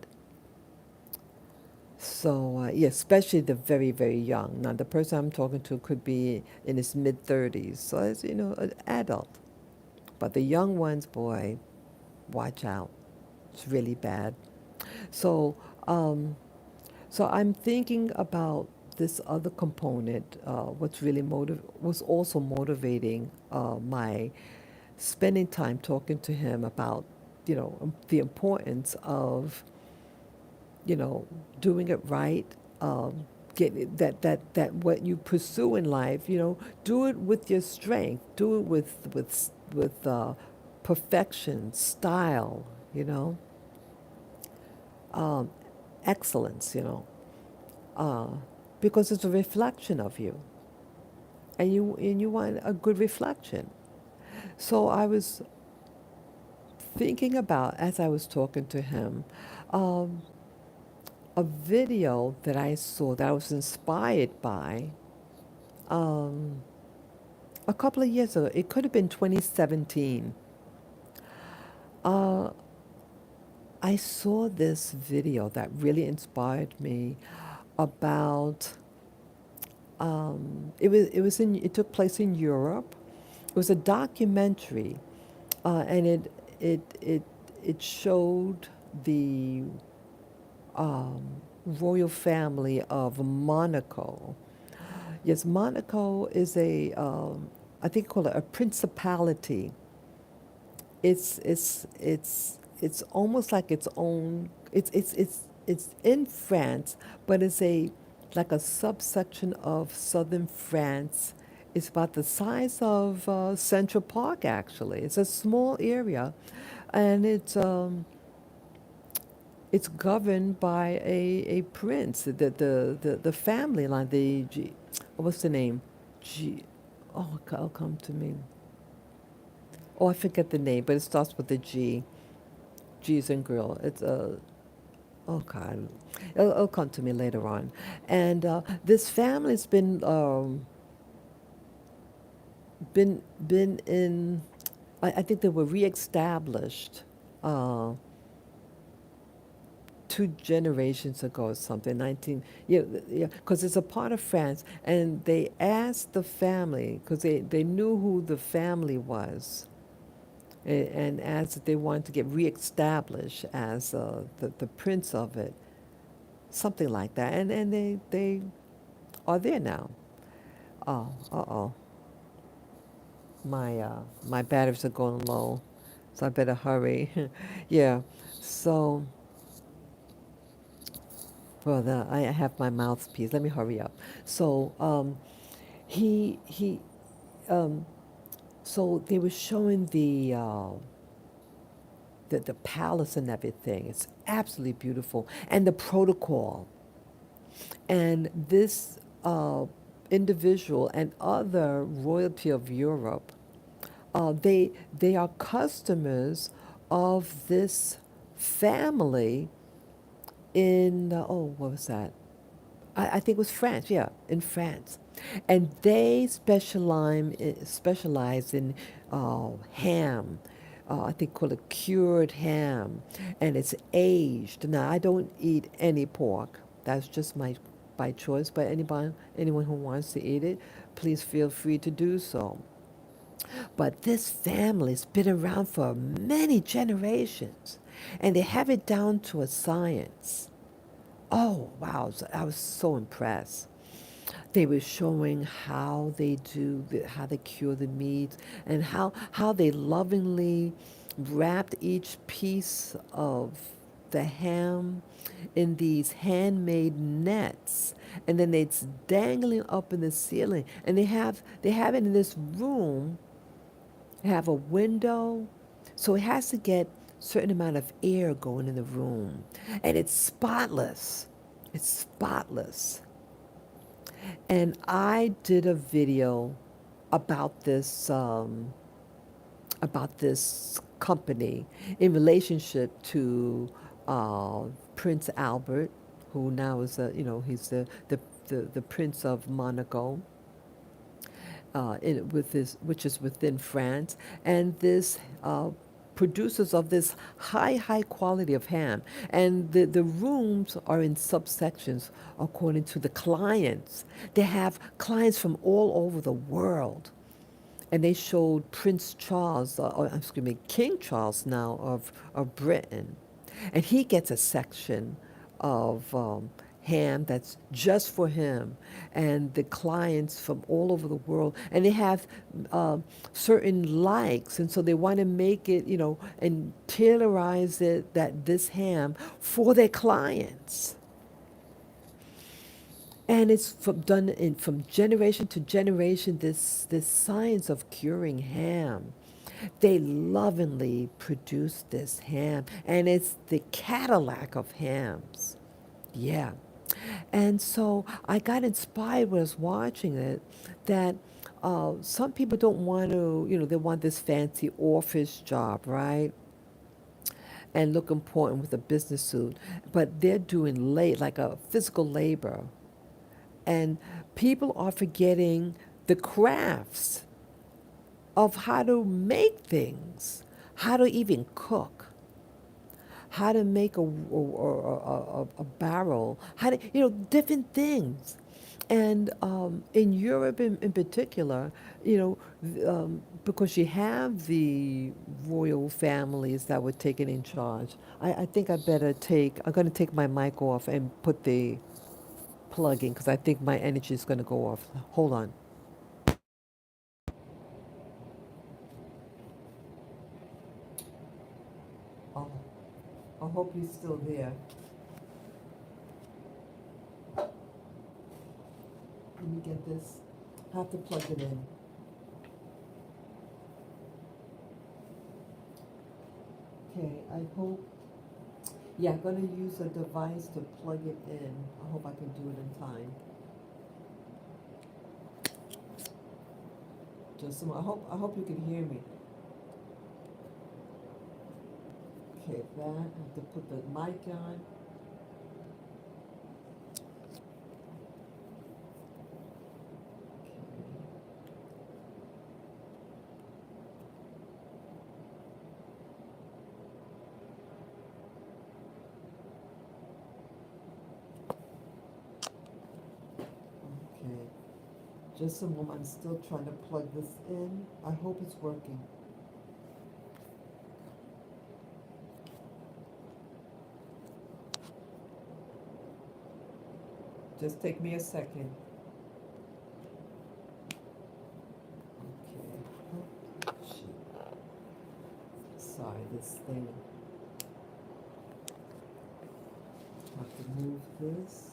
So, yeah, especially the very, very young. Now, the person I'm talking to could be in his mid 30s, so it's, an adult. But the young ones, boy, watch out. It's really bad. So, um, so I'm thinking about this other component. Was also motivating my spending time talking to him about, the importance of, you know, doing it right, get that what you pursue in life, do it with your strength, do it with perfection, style, you know, um, excellence, uh, because it's a reflection of you, and you want a good reflection. So I was thinking about, as I was talking to him, um, a video that I saw that I was inspired by um, a couple of years ago. It could have been 2017. Uh, I saw this video that really inspired me about. It took place in Europe. It was a documentary, and it showed the royal family of Monaco. Yes, Monaco is I think call it a principality. It's almost like its own. It's in France, but it's like a subsection of southern France. It's about the size of Central Park. Actually, it's a small area, and it's governed by a prince. The family line. What's the name? G. Oh, it'll come to me. Oh, I forget the name, but it starts with a G. G's and girl. It's a. Oh God, it'll come to me later on. And this family's been been in. I think they were reestablished uh, 2 generations ago or something. 19, yeah, yeah, because it's a part of France, and they asked the family because they knew who the family was, and asked if they wanted to get reestablished as the prince of it, something like that, and they are there now. Oh, uh-oh. My batteries are going low, so I better hurry. Yeah. So, brother, I have my mouthpiece. Let me hurry up. So, he um, so they were showing the palace and everything. It's absolutely beautiful, and the protocol. And this individual and other royalty of Europe, they are customers of this family in what was that? I think it was France. Yeah, in France, and they specialize in ham. I think called a cured ham, and it's aged. Now I don't eat any pork. That's just my by choice. But anyone who wants to eat it, please feel free to do so. But this family's been around for many generations, and they have it down to a science. Oh, wow. I was so impressed. They were showing how they how they cure the meat, and how they lovingly wrapped each piece of the ham in these handmade nets, and then it's dangling up in the ceiling, and they have it in this room, have a window, so it has to get certain amount of air going in the room, and it's spotless. It's spotless. And I did a video about this company in relationship to Prince Albert, who now is he's the Prince of Monaco, which is within France, and this producers of this high quality of ham. And the rooms are in subsections according to the clients. They have clients from all over the world. And they showed Prince Charles, excuse me, King Charles now of Britain. And he gets a section of ham that's just for him, and the clients from all over the world. And they have certain likes, and so they want to make it, and tailorize it, that this ham for their clients. And it's from generation to generation, this science of curing ham. They lovingly produce this ham, and it's the Cadillac of hams. Yeah. And so I got inspired when I was watching it, that some people don't want to, they want this fancy office job, right? And look important with a business suit, but they're doing like a physical labor. And people are forgetting the crafts of how to make things, how to even cook, how to make a barrel, how to, different things. And in Europe in particular, because you have the royal families that were taken in charge, I think I'm going to take my mic off and put the plug in because I think my energy is going to go off. Hold on. Oh, I hope you're still there. Let me get this. I have to plug it in. Okay, I hope. Yeah, I'm going to use a device to plug it in. I hope I can do it in time. I hope you can hear me. Okay, that. I have to put the mic on. Just a moment, I'm still trying to plug this in. I hope it's working. Just take me a second. Okay. Oh, shoot. Sorry, this thing. Have to move this.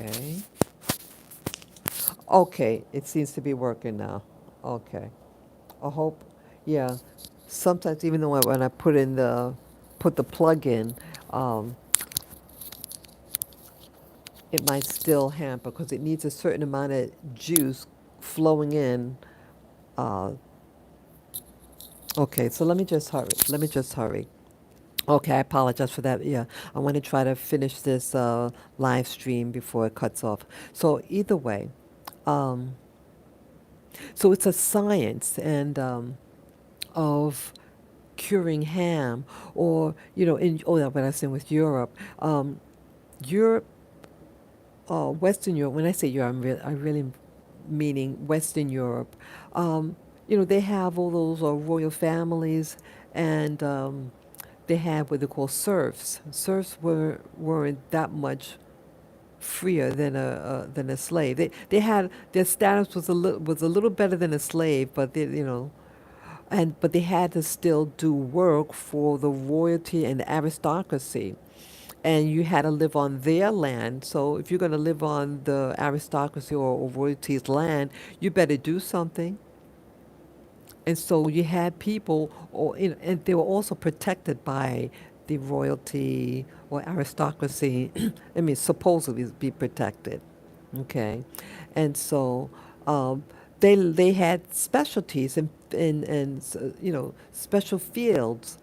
Okay. Okay, it seems to be working now. Okay. I hope, yeah. Sometimes even though when I put the plug in, um, it might still hamper because it needs a certain amount of juice flowing in. Uh, okay, so let me just hurry. Let me just hurry. Okay, I apologize for that. Yeah, I want to try to finish this live stream before it cuts off. So either way, um, so it's a science and of curing ham, or in what I was saying with Europe, Europe, Western Europe. When I say Europe, I really meaning Western Europe. Um, they have all those royal families, and they have what they call serfs. Serfs weren't that much freer than a slave. They had their status was a little better than a slave, but but they had to still do work for the royalty and the aristocracy. And you had to live on their land. So if you're going to live on the aristocracy or royalty's land, you better do something. And so you had people, and they were also protected by the royalty or aristocracy. I mean, supposedly be protected. Okay, and so they had specialties and special fields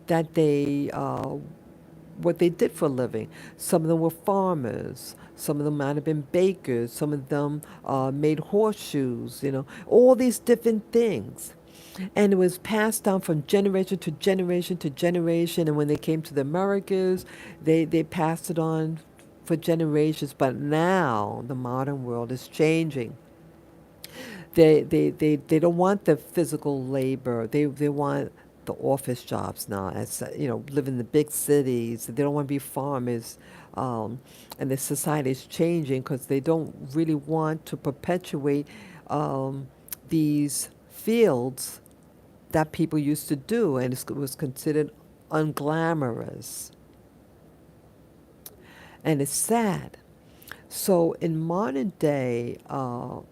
that they what they did for a living. Some of them were farmers. Some of them might have been bakers. Some of them made horseshoes. All these different things. And it was passed down from generation to generation to generation. And when they came to the Americas, they passed it on for generations. But now the modern world is changing. They don't want the physical labor. They want the office jobs now. As live in the big cities. They don't want to be farmers. And the society is changing because they don't really want to perpetuate these fields that people used to do, and it was considered unglamorous. And it's sad. So in modern day,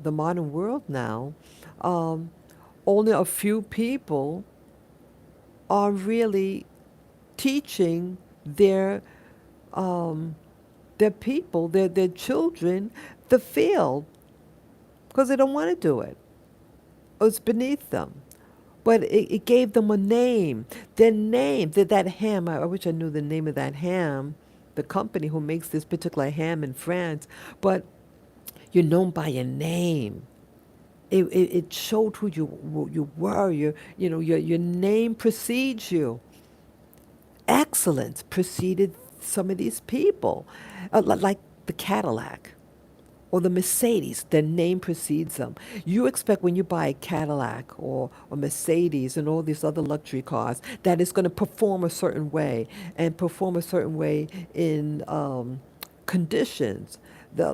the modern world now, um, only a few people are really teaching um, their people, their children, the field because they don't want to do it. It's beneath them. But it gave them a name. Their name, that ham, I wish I knew the name of that ham, the company who makes this particular ham in France, but you're known by your name. It showed who you were. Your name precedes you. Excellence preceded some of these people, like the Cadillac or the Mercedes, their name precedes them. You expect when you buy a Cadillac or a Mercedes and all these other luxury cars that it's going to perform a certain way and perform a certain way in conditions.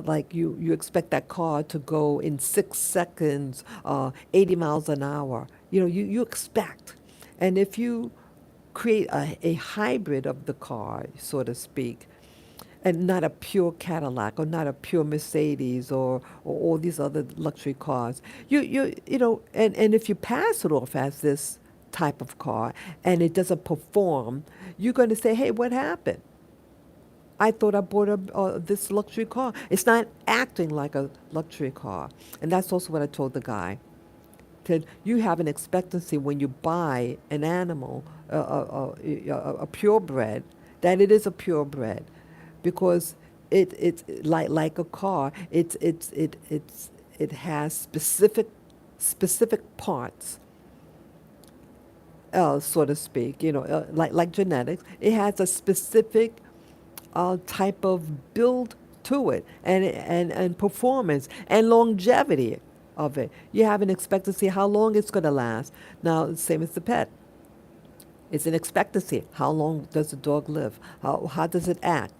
Like you expect that car to go in 6 seconds, 80 miles an hour. You expect. And if you create a hybrid of the car, so to speak, and not a pure Cadillac or not a pure Mercedes or all these other luxury cars. And if you pass it off as this type of car and it doesn't perform, you're going to say, hey, what happened? I thought I bought this luxury car. It's not acting like a luxury car. And that's also what I told the guy. Said, you have an expectancy when you buy an animal, a purebred, that it is a purebred, because it's like a car. It has specific parts so to speak, like genetics. It has a specific type of build to it, and performance and longevity of it. You have an expectancy how long it's going to last. Now, same as the pet. It's an expectancy. How long does the dog live? How does it act?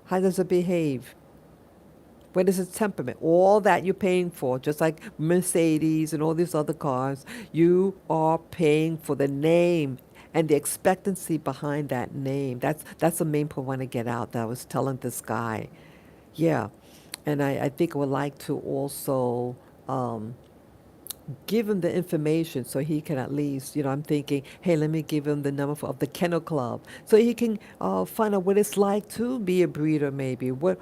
How does it behave? What is its temperament? All that you're paying for, just like Mercedes and all these other cars, you are paying for the name and the expectancy behind that name. That's the main point I want to get out that I was telling this guy. Yeah. And I think I would like to also um, give him the information so he can at least, I'm thinking, hey, let me give him the number of the kennel club so he can find out what it's like to be a breeder, maybe what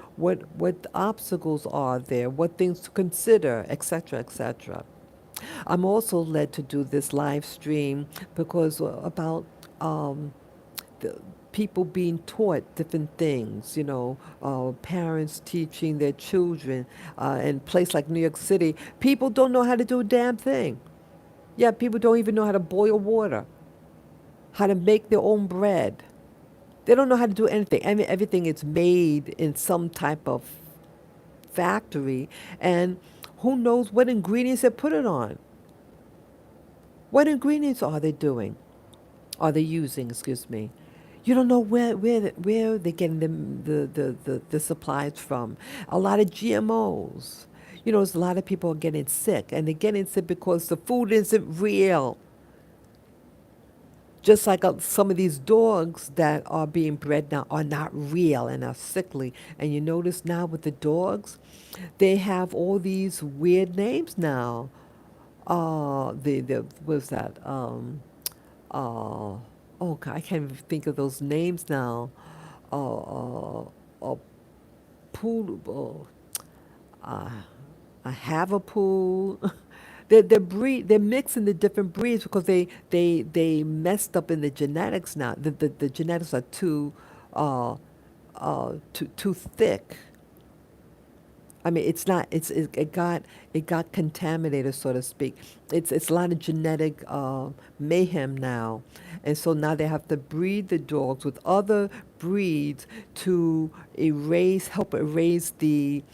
obstacles are there, what things to consider, etc., etc. I'm also led to do this live stream because about um, the people being taught different things, parents teaching their children. In a place like New York City, people don't know how to do a damn thing. Yeah, people don't even know how to boil water, how to make their own bread. They don't know how to do anything. I mean, everything is made in some type of factory, and who knows what ingredients they put it on. What ingredients are they doing? Are they using, excuse me? You don't know where they're getting the supplies from. A lot of GMOs. There's a lot of people are getting sick, and they're getting sick because the food isn't real. Just like some of these dogs that are being bred now are not real and are sickly. And you notice now with the dogs, they have all these weird names now. The what's that? Uh, oh God, I can't even think of those names now. Uh, pool, uh, a Havapool. They're mixing the different breeds because they messed up in the genetics now. The genetics are uh, too thick. I mean, it's not. It got contaminated, so to speak. It's a lot of genetic mayhem now, and so now they have to breed the dogs with other breeds to help erase the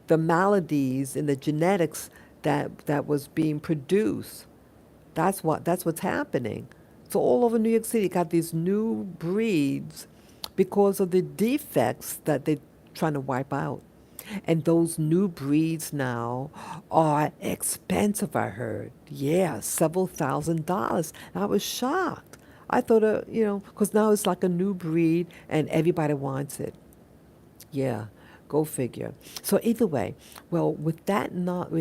maladies in the genetics that was being produced. That's what's happening. So all over New York City, got these new breeds because of the defects that they're trying to wipe out. And those new breeds now are expensive, I heard. Yeah, several $1,000s. I was shocked. I thought, because now it's like a new breed and everybody wants it. Yeah, go figure. So either way, well, with that knowledge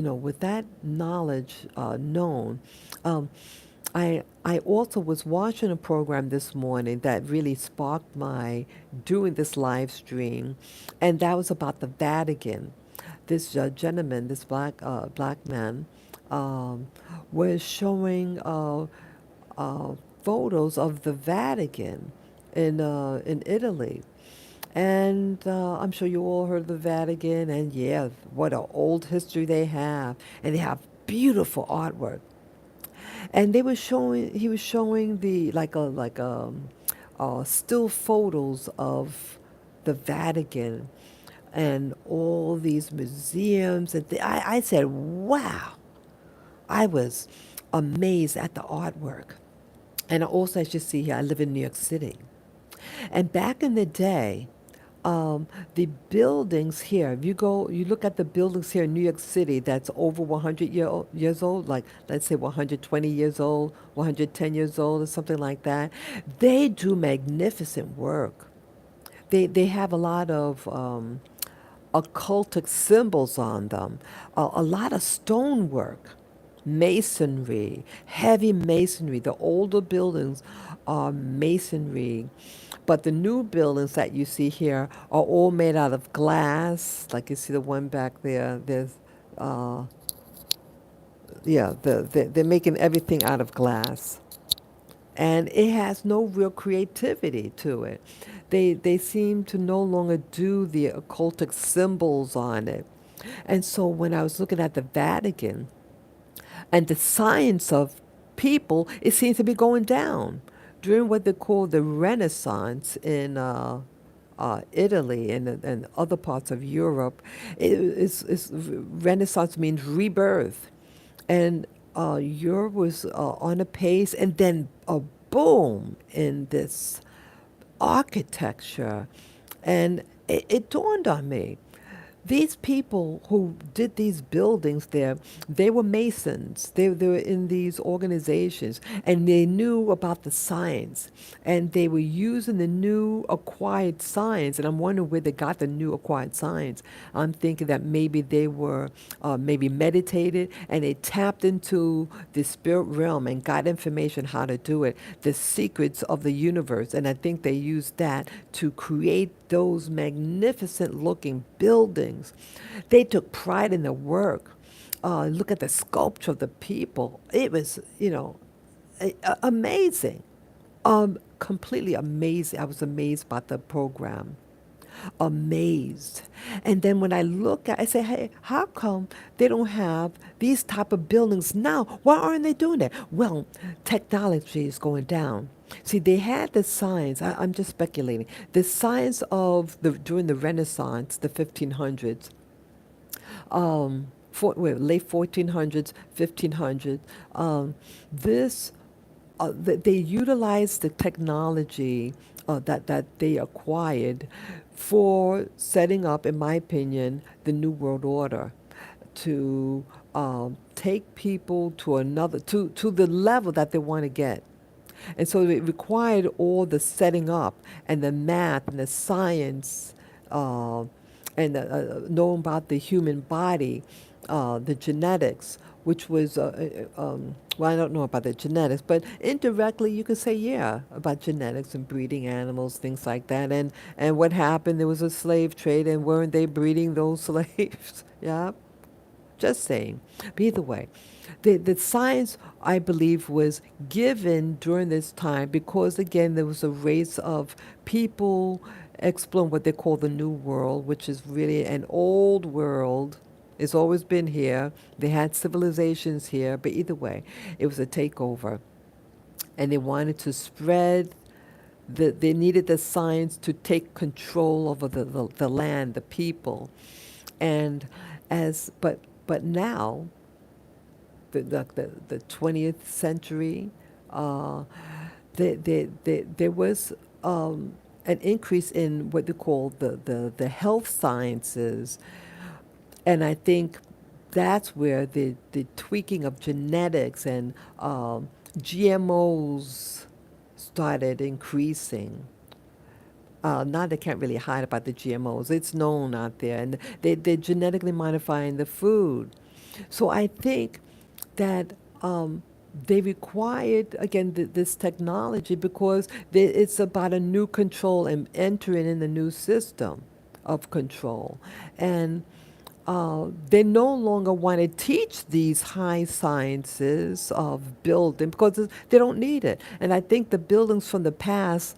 known, um, I also was watching a program this morning that really sparked my doing this live stream, and that was about the Vatican. This gentleman, this black man, um, was showing uh, photos of the Vatican in Italy. And I'm sure you all heard of the Vatican, and yeah, what an old history they have, and they have beautiful artwork. And he was showing the still photos of the Vatican and all these museums, and I said, wow, I was amazed at the artwork. And also, as you see here, I live in New York City. And back in the day, the buildings here, if you look at the buildings here in New York City that's over 100 years old, like let's say 120 years old, 110 years old, or something like that, they do magnificent work. They have a lot of occultic symbols on them, a lot of stonework, masonry, heavy masonry. The older buildings are masonry, but the new buildings that you see here are all made out of glass. Like you see the one back there. There's, uh, yeah, they're making everything out of glass, and it has no real creativity to it. They seem to no longer do the occultic symbols on it. And so when I was looking at the Vatican and the science of people, it seems to be going down. During what they call the Renaissance in Italy and other parts of Europe, Renaissance means rebirth. And Europe was on a pace, and then a boom in this architecture. And it dawned on me, these people who did these buildings there, they were masons. They were in these organizations, and they knew about the science, and they were using the new acquired science. And I'm wondering where they got the new acquired science. I'm thinking that maybe they were maybe meditated, and they tapped into the spirit realm and got information how to do it, the secrets of the universe. And I think they used that to create those magnificent looking buildings. They took pride in their work. Look at the sculpture of the people. It was, amazing. Completely amazing. I was amazed by the program. Amazed. And then when I look at, I say, hey, how come they don't have these type of buildings now? Why aren't they doing that? Well, technology is going down. See, they had the science. I'm just speculating. The science of during the Renaissance, the 1500s, late 1400s, 1500s. This they utilized the technology that they acquired for setting up, in my opinion, the New World Order, to take people to another to the level that they want to get. And so it required all the setting up and the math and the science uh, and knowing about the human body, the genetics, which was, well, I don't know about the genetics, but indirectly you could say, yeah, about genetics and breeding animals, things like that. And what happened, there was a slave trade, and weren't they breeding those slaves? Yeah. Just saying. But either way, the science, I believe, was given during this time because, again, there was a race of people exploring what they call the New World, which is really an old world. It's always been here. They had civilizations here, but either way, it was a takeover. And they wanted to spread they needed the science to take control over the land, the people. And but now the 20th century, uh, there was an increase in what they call the health sciences. And I think that's where the tweaking of genetics and GMOs started increasing. Now they can't really hide about the GMOs. It's known out there, and they're genetically modifying the food. So I think that they required, again, this technology because it's about a new control and entering in the new system of control. And they no longer want to teach these high sciences of building because they don't need it. And I think the buildings from the past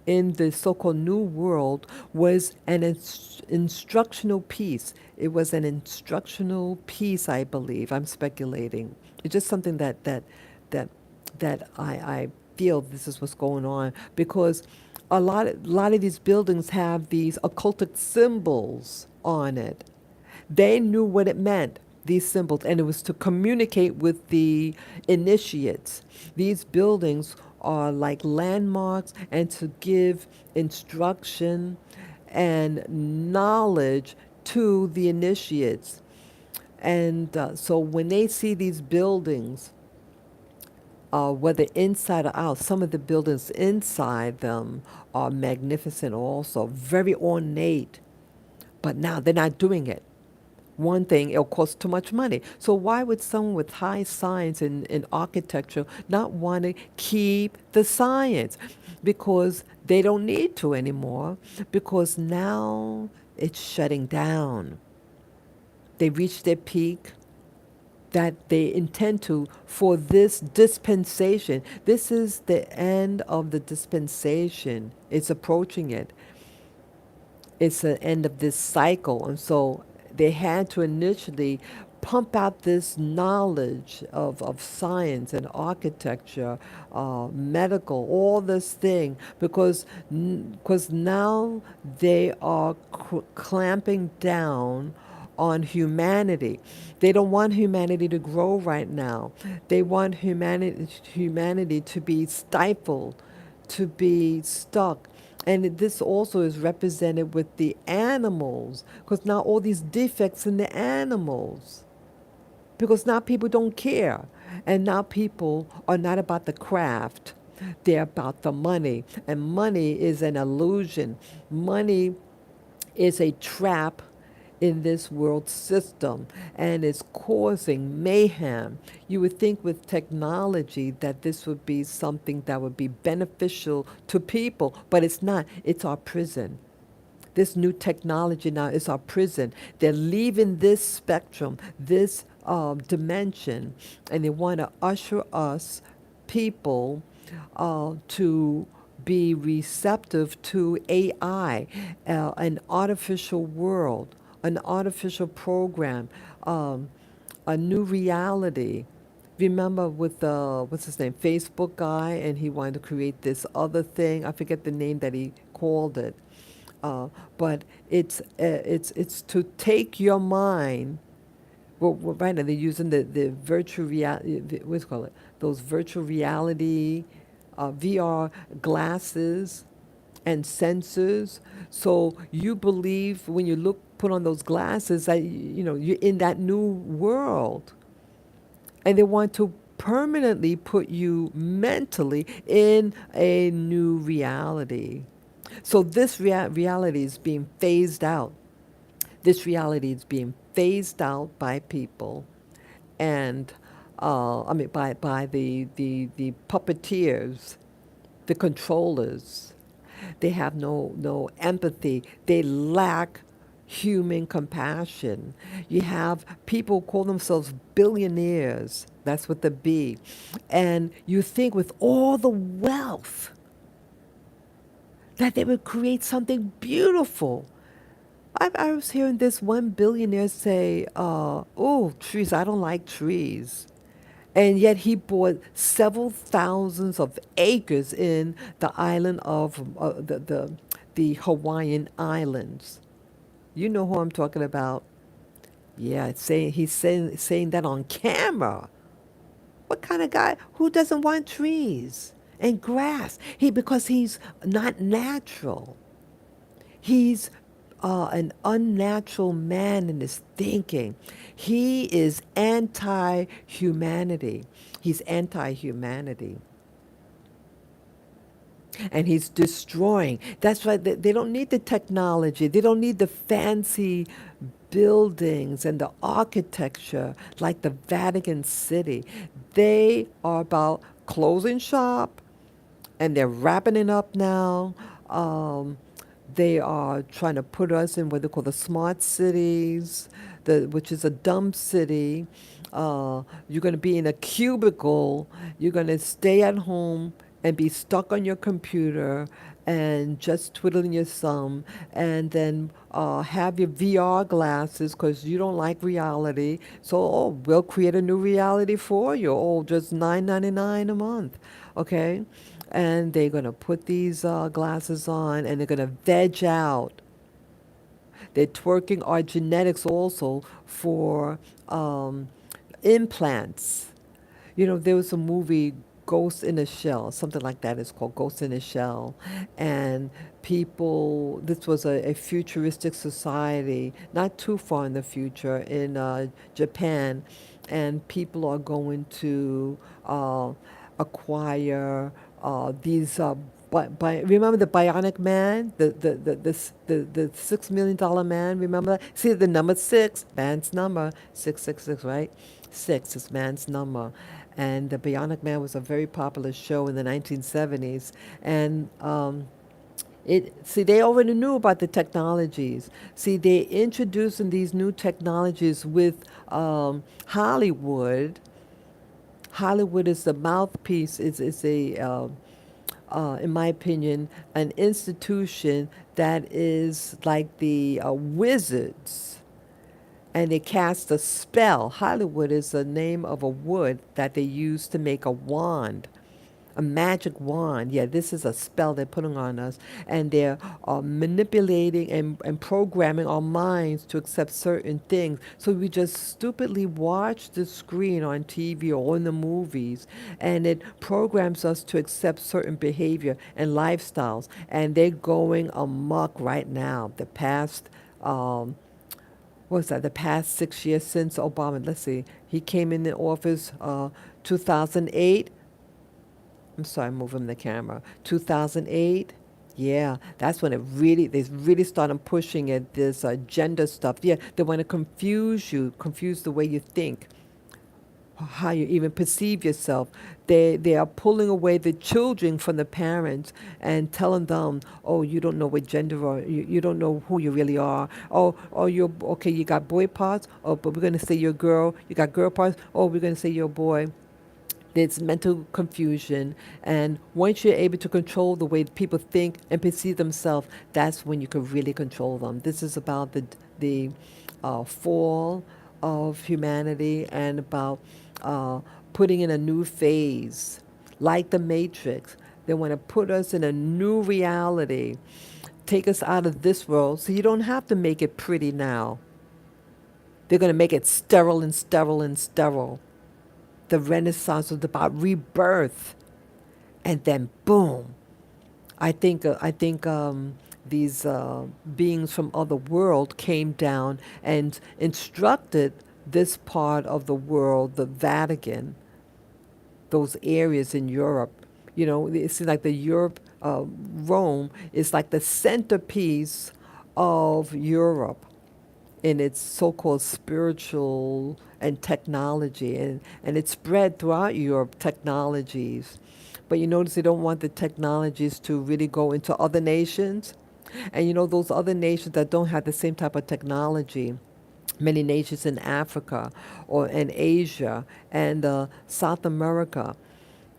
in the so-called New World was an instructional piece. It was an instructional piece, I believe. I'm speculating. It's just something that I feel this is what's going on because a lot of these buildings have these occultic symbols on it. They knew what it meant, these symbols, and it was to communicate with the initiates. These buildings are like landmarks and to give instruction and knowledge to the initiates. And so when they see these buildings, whether inside or out, some of the buildings inside them are magnificent also, very ornate. But now they're not doing it. One thing, it'll cost too much money. So why would someone with high science in architecture not want to keep the science? Because they don't need to anymore, because now it's shutting down. They reached their peak that they intend to for this dispensation. This is the end of the dispensation. It's approaching it. It's the end of this cycle. And so they had to initially pump out this knowledge of science and architecture, medical, all this thing, because now they are clamping down on humanity. They don't want humanity to grow right now. They want humanity to be stifled, to be stuck. And this also is represented with the animals, because now all these defects in the animals, because now people don't care. And now people are not about the craft, they're about the money. And money is an illusion. Money is a trap in this world system, and it's causing mayhem. You would think with technology that this would be something that would be beneficial to people, but it's not. It's our prison. This new technology now is our prison. They're leaving this spectrum, this dimension, and they want to usher us people to be receptive to AI, an artificial world, an artificial program, um, a new reality. Remember with the what's his name, Facebook guy, and he wanted to create this other thing. I forget the name that he called it, but it's to take your mind. Well, right now they're using the virtual reality. What's it called? Those virtual reality, VR glasses and sensors. So you believe when you put on those glasses that you're in that new world, and they want to permanently put you mentally in a new reality. So this reality is being phased out. This reality is being phased out by people, and I mean by the puppeteers, the controllers. They have no empathy. They lack human compassion. You have people who call themselves billionaires. That's with the B. And you think with all the wealth that they would create something beautiful. I was hearing this one billionaire say, oh, trees, I don't like trees. And yet he bought several thousands of acres in the island of the Hawaiian Islands. You know who I'm talking about. Yeah, he's saying that on camera. What kind of guy who doesn't want trees and grass? Because he's not natural. He's an unnatural man in his thinking. He is anti humanity. He's anti humanity. And he's destroying. That's why they don't need the technology, they don't need the fancy buildings and the architecture like the Vatican City. They are about closing shop, and they're wrapping it up now. They are trying to put us in what they call the smart cities, which is a dumb city. You're going to be in a cubicle. You're going to stay at home and be stuck on your computer and just twiddling your thumb, and then have your VR glasses because you don't like reality. So, oh, we'll create a new reality for you. Oh, just $9.99 a month, okay? And they're gonna put these glasses on, and they're gonna veg out. They're twerking our genetics also for implants. There was a movie, Ghost in a Shell, something like that. It's called Ghost in a Shell. And this was a futuristic society, not too far in the future, in Japan. And people are going to acquire these. Remember the Bionic Man, the $6 million man. Remember that? See the number six, man's number 666, right? Six is man's number, and the Bionic Man was a very popular show in the 1970s. And they already knew about the technologies. See, they introducing these new technologies with Hollywood. Hollywood is the mouthpiece. Is a in my opinion, an institution that is like the wizards. and they cast a spell. Hollywood is the name of a wood that they use to make a wand, a magic wand. Yeah, this is a spell they're putting on us, and they're manipulating and programming our minds to accept certain things. So we just stupidly watch the screen on TV or in the movies, and it programs us to accept certain behavior and lifestyles. And they're going amok right now. The past. What was that, the past 6 years since Obama, let's see, he came in the office 2008. I'm sorry, I'm moving the camera. 2008. Yeah, that's when they really started pushing it, this gender stuff. Yeah, they want to confuse you, confuse the way you think, how you even perceive yourself. They are pulling away the children from the parents and telling them, oh, you don't know what gender or you don't know who you really are. Oh, you're okay. You got boy parts. Oh, but we're gonna say you're a girl. You got girl parts. Oh, we're gonna say you're a boy. There's mental confusion, and once you're able to control the way people think and perceive themselves, that's when you can really control them. This is about the fall of humanity and about putting in a new phase, like the Matrix. They want to put us in a new reality, take us out of this world, so you don't have to make it pretty now. They're going to make it sterile and sterile and sterile. The Renaissance was about rebirth, and then boom. I think these beings from other world came down and instructed this part of the world, the Vatican, those areas in Europe. You know, it seems like the Europe, Rome is like the centerpiece of Europe in its so-called spiritual and technology, and it's spread throughout Europe, technologies. But you notice they don't want the technologies to really go into other nations. And you know, those other nations that don't have the same type of technology, many nations in Africa or in Asia and South America,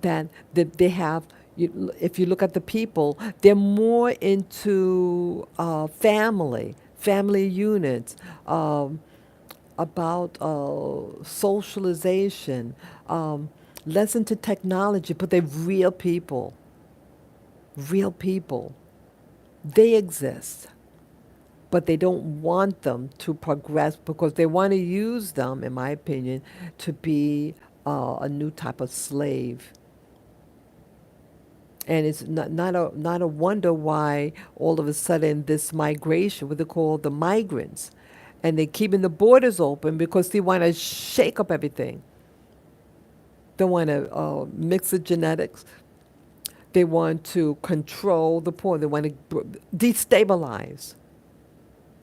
that they have, if you look at the people, they're more into family units, um, about socialization, less into technology, but they're real people. Real people. They exist, but they don't want them to progress because they want to use them, in my opinion, to be a new type of slave. And it's not a wonder why all of a sudden this migration, what they call the migrants, and they're keeping the borders open because they want to shake up everything. They want to mix the genetics. They want to control the poor. They want to destabilize.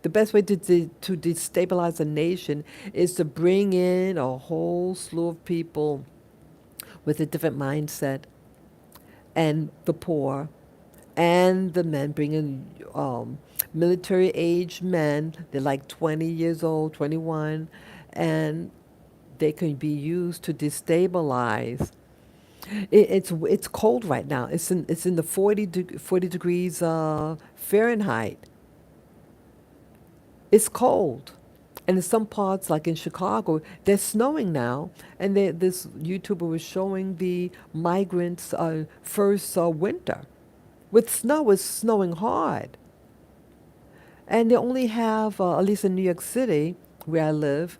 The best way to destabilize a nation is to bring in a whole slew of people with a different mindset, and the poor and the men, bringing military age men. They're like 20 years old, 21, and they can be used to destabilize. It's cold right now. It's in the 40 degrees Fahrenheit. It's cold. And in some parts, like in Chicago, they're snowing now. And this YouTuber was showing the migrants' first winter. With snow, it's snowing hard. And they only have, at least in New York City, where I live,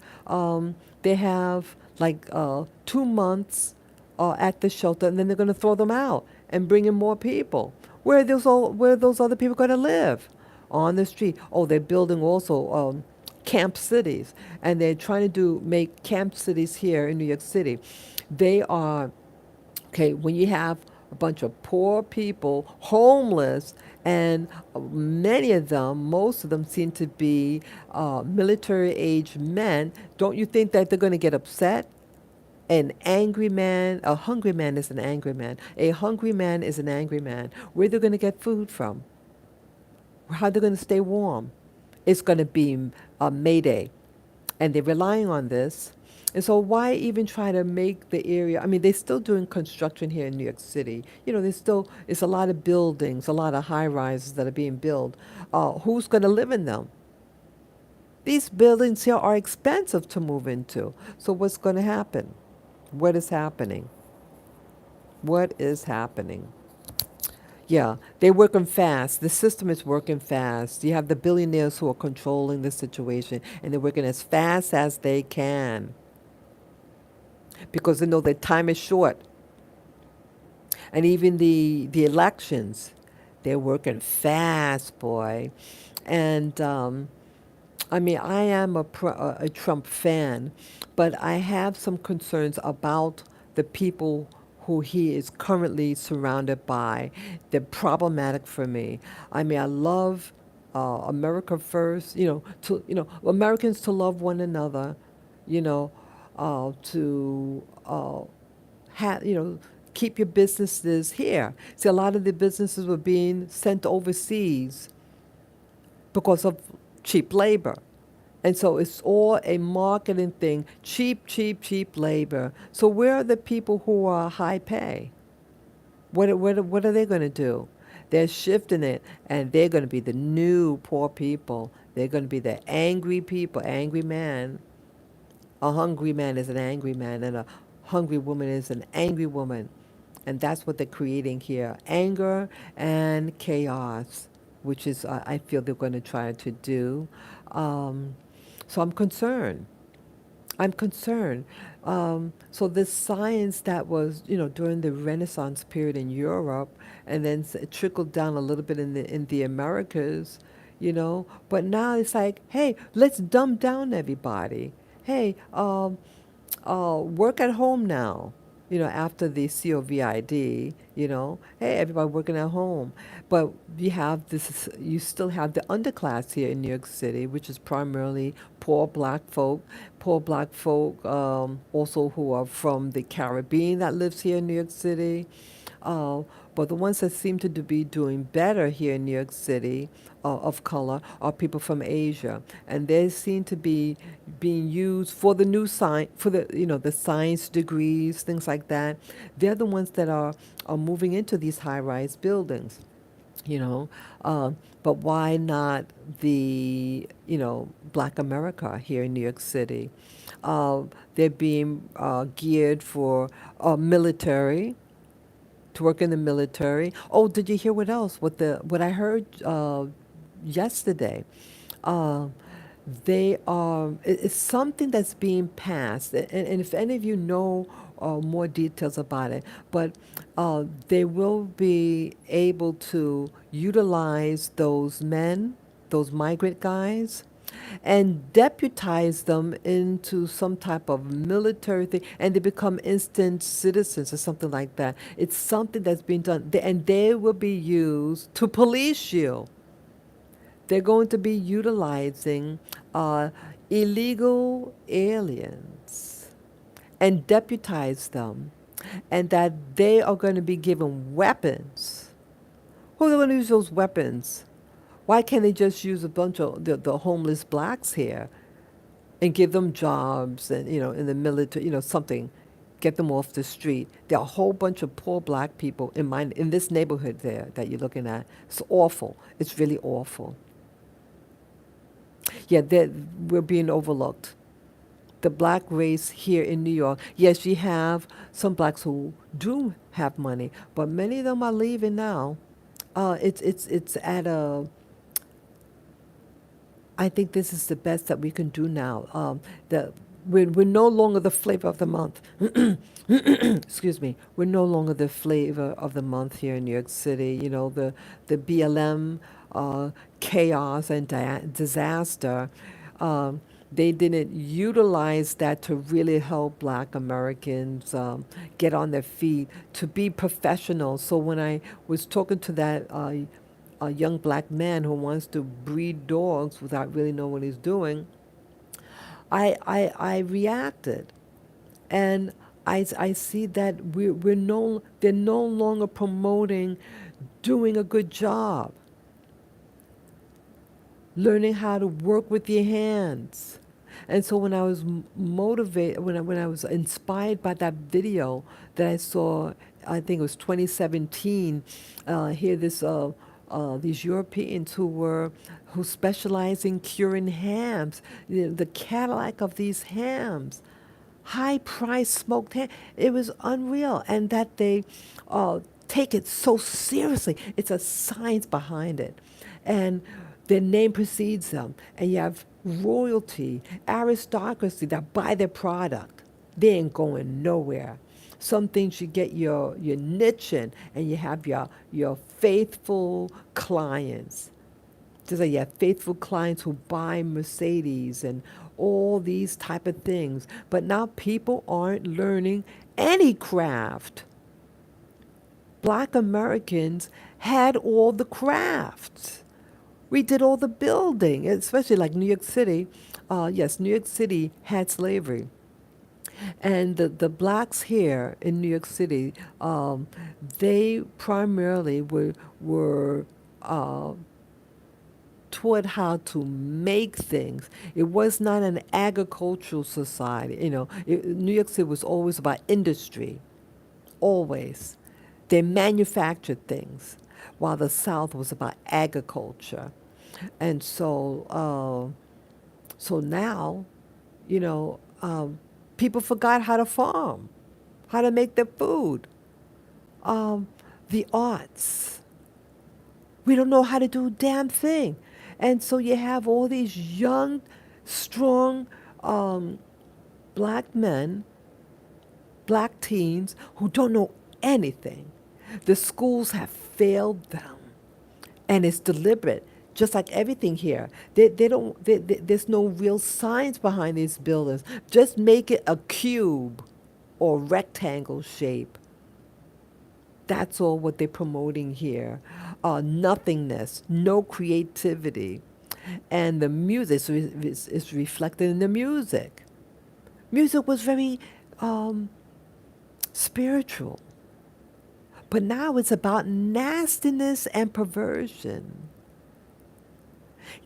they have like 2 months at the shelter, and then they're going to throw them out and bring in more people. Where are those other people going to live? On the street. Oh, they're building also camp cities, and they're trying to make camp cities here in New York City. They are okay when you have a bunch of poor people, homeless, and many of them, most of them seem to be military age men. Don't you think that they're going to get upset? An angry man, a hungry man is an angry man. A hungry man is an angry man. Where they're going to get food from? How they're going to stay warm? It's going to be a Mayday, and they're relying on this. And so why even try to make the area? I mean, they're still doing construction here in New York City. You know, it's a lot of buildings, a lot of high rises that are being built. Who's going to live in them? These buildings here are expensive to move into. So what's going to happen? What is happening? What is happening? Yeah, they're working fast. The system is working fast. You have the billionaires who are controlling the situation, and they're working as fast as they can because they know that time is short. And even the elections, they're working fast, boy. And I mean, I am a Trump fan, but I have some concerns about the people who he is currently surrounded by. They're problematic for me. I mean, I love America first. Americans to love one another. You know, to keep your businesses here. See, a lot of the businesses were being sent overseas because of cheap labor. And so it's all a marketing thing. Cheap, cheap, cheap labor. So where are the people who are high pay? What are they going to do? They're shifting it, and they're going to be the new poor people. They're going to be the angry people, angry man. A hungry man is an angry man, and a hungry woman is an angry woman. And that's what they're creating here, anger and chaos, which is, I feel they're going to try to do. Um, so I'm concerned. I'm concerned. So this science that was, during the Renaissance period in Europe, and then it trickled down a little bit in the Americas, But now it's like, hey, let's dumb down everybody. Hey, work at home now. After the COVID, hey, everybody working at home. But you still have the underclass here in New York City, which is primarily poor black folk, also who are from the Caribbean that lives here in New York City. Uh, but the ones that seem to be doing better here in New York City of color are people from Asia, and they seem to be being used for the new science, for the science degrees, things like that. They're the ones that are moving into these high-rise buildings, you know. But why not the Black America here in New York City? They're being geared for military, to work in the military. Oh, did you hear what else? What I heard yesterday? Uh, it's something that's being passed, and if any of you know more details about it, but they will be able to utilize those men, those migrant guys, and deputize them into some type of military thing, and they become instant citizens or something like that. It's something that's being done, and they will be used to police you. They're going to be utilizing uh, illegal aliens and deputize them, and that they are going to be given weapons. Who are going to use those weapons? Why can't they just use a bunch of the homeless blacks here and give them jobs and, in the military, something, get them off the street? There are a whole bunch of poor black people in this neighborhood there that you're looking at. It's awful. It's really awful. Yeah, we're being overlooked. The black race here in New York. Yes, you have some blacks who do have money, but many of them are leaving now. It's at a. I think this is the best that we can do now. We're no longer the flavor of the month. Excuse me. We're no longer the flavor of the month here in New York City. The BLM chaos and disaster. Um, they didn't utilize that to really help Black Americans get on their feet, to be professionals. So when I was talking to that a young black man who wants to breed dogs without really knowing what he's doing, I reacted. And I see that they're no longer promoting doing a good job, learning how to work with your hands. And so when I was motivated, when I was inspired by that video that I saw, I think it was 2017, here this these Europeans who specialize in curing hams. The Cadillac of these hams, high price smoked ham. It was unreal, and that they uh, take it so seriously. It's a science behind it, and their name precedes them. And you have royalty, aristocracy that buy their product. They ain't going nowhere. Some things you get your niche in, and you have your faithful clients. Just like you have faithful clients who buy Mercedes and all these type of things. But now people aren't learning any craft. Black Americans had all the crafts. We did all the building, especially like New York City. Yes, New York City had slavery. And the blacks here in New York City, they primarily were uh, taught how to make things. It was not an agricultural society. New York City was always about industry, always. They manufactured things, while the South was about agriculture. And so now, you know, people forgot how to farm, how to make their food. Um, the arts, we don't know how to do a damn thing. And so you have all these young, strong um, black men, black teens who don't know anything. The schools have failed them, and it's deliberate. Just like everything here, they don't. There's no real science behind these buildings. Just make it a cube or rectangle shape. That's all what they're promoting here. Nothingness, no creativity. And the music is reflected in the music. Music was very um, spiritual. But now it's about nastiness and perversion.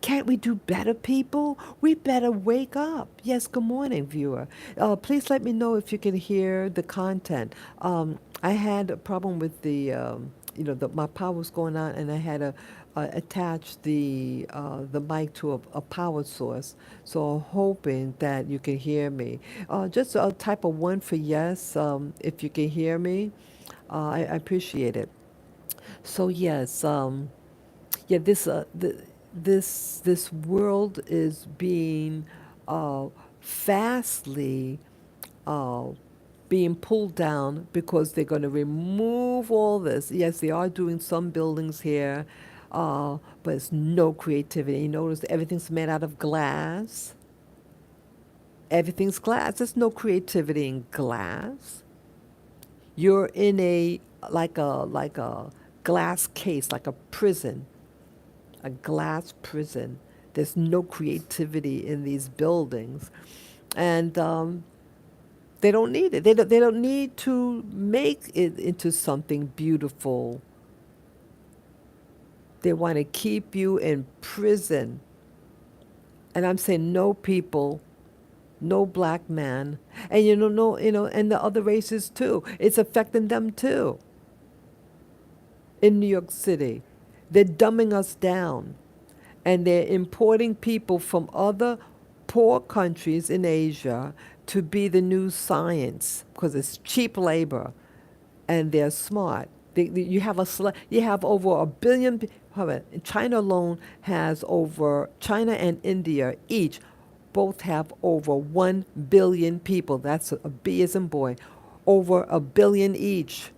Can't we do better, people? We better wake up. Yes, good morning, viewer. Please let me know if you can hear the content. I had a problem with my power was going on, and I had to attach the mic to a power source. So I'm hoping that you can hear me. Just type a one for yes if you can hear me. I appreciate it. So yes, yeah, this world is being uh, fastly uh, being pulled down because they're going to remove all this. Yes, they are doing some buildings here, but it's no creativity. You notice everything's made out of glass. Everything's glass. There's no creativity in glass. You're in a glass case, like a prison, a glass prison. There's no creativity in these buildings, and they don't need it. They don't need to make it into something beautiful. They want to keep you in prison. And I'm saying no people, no black man, and and the other races too. It's affecting them too. In New York City, they're dumbing us down, and they're importing people from other poor countries in Asia to be the new science because it's cheap labor and they're smart. You have over a billion. Hold on, China alone has over China and India each both have over 1 billion people. That's a B as in boy, over a billion each.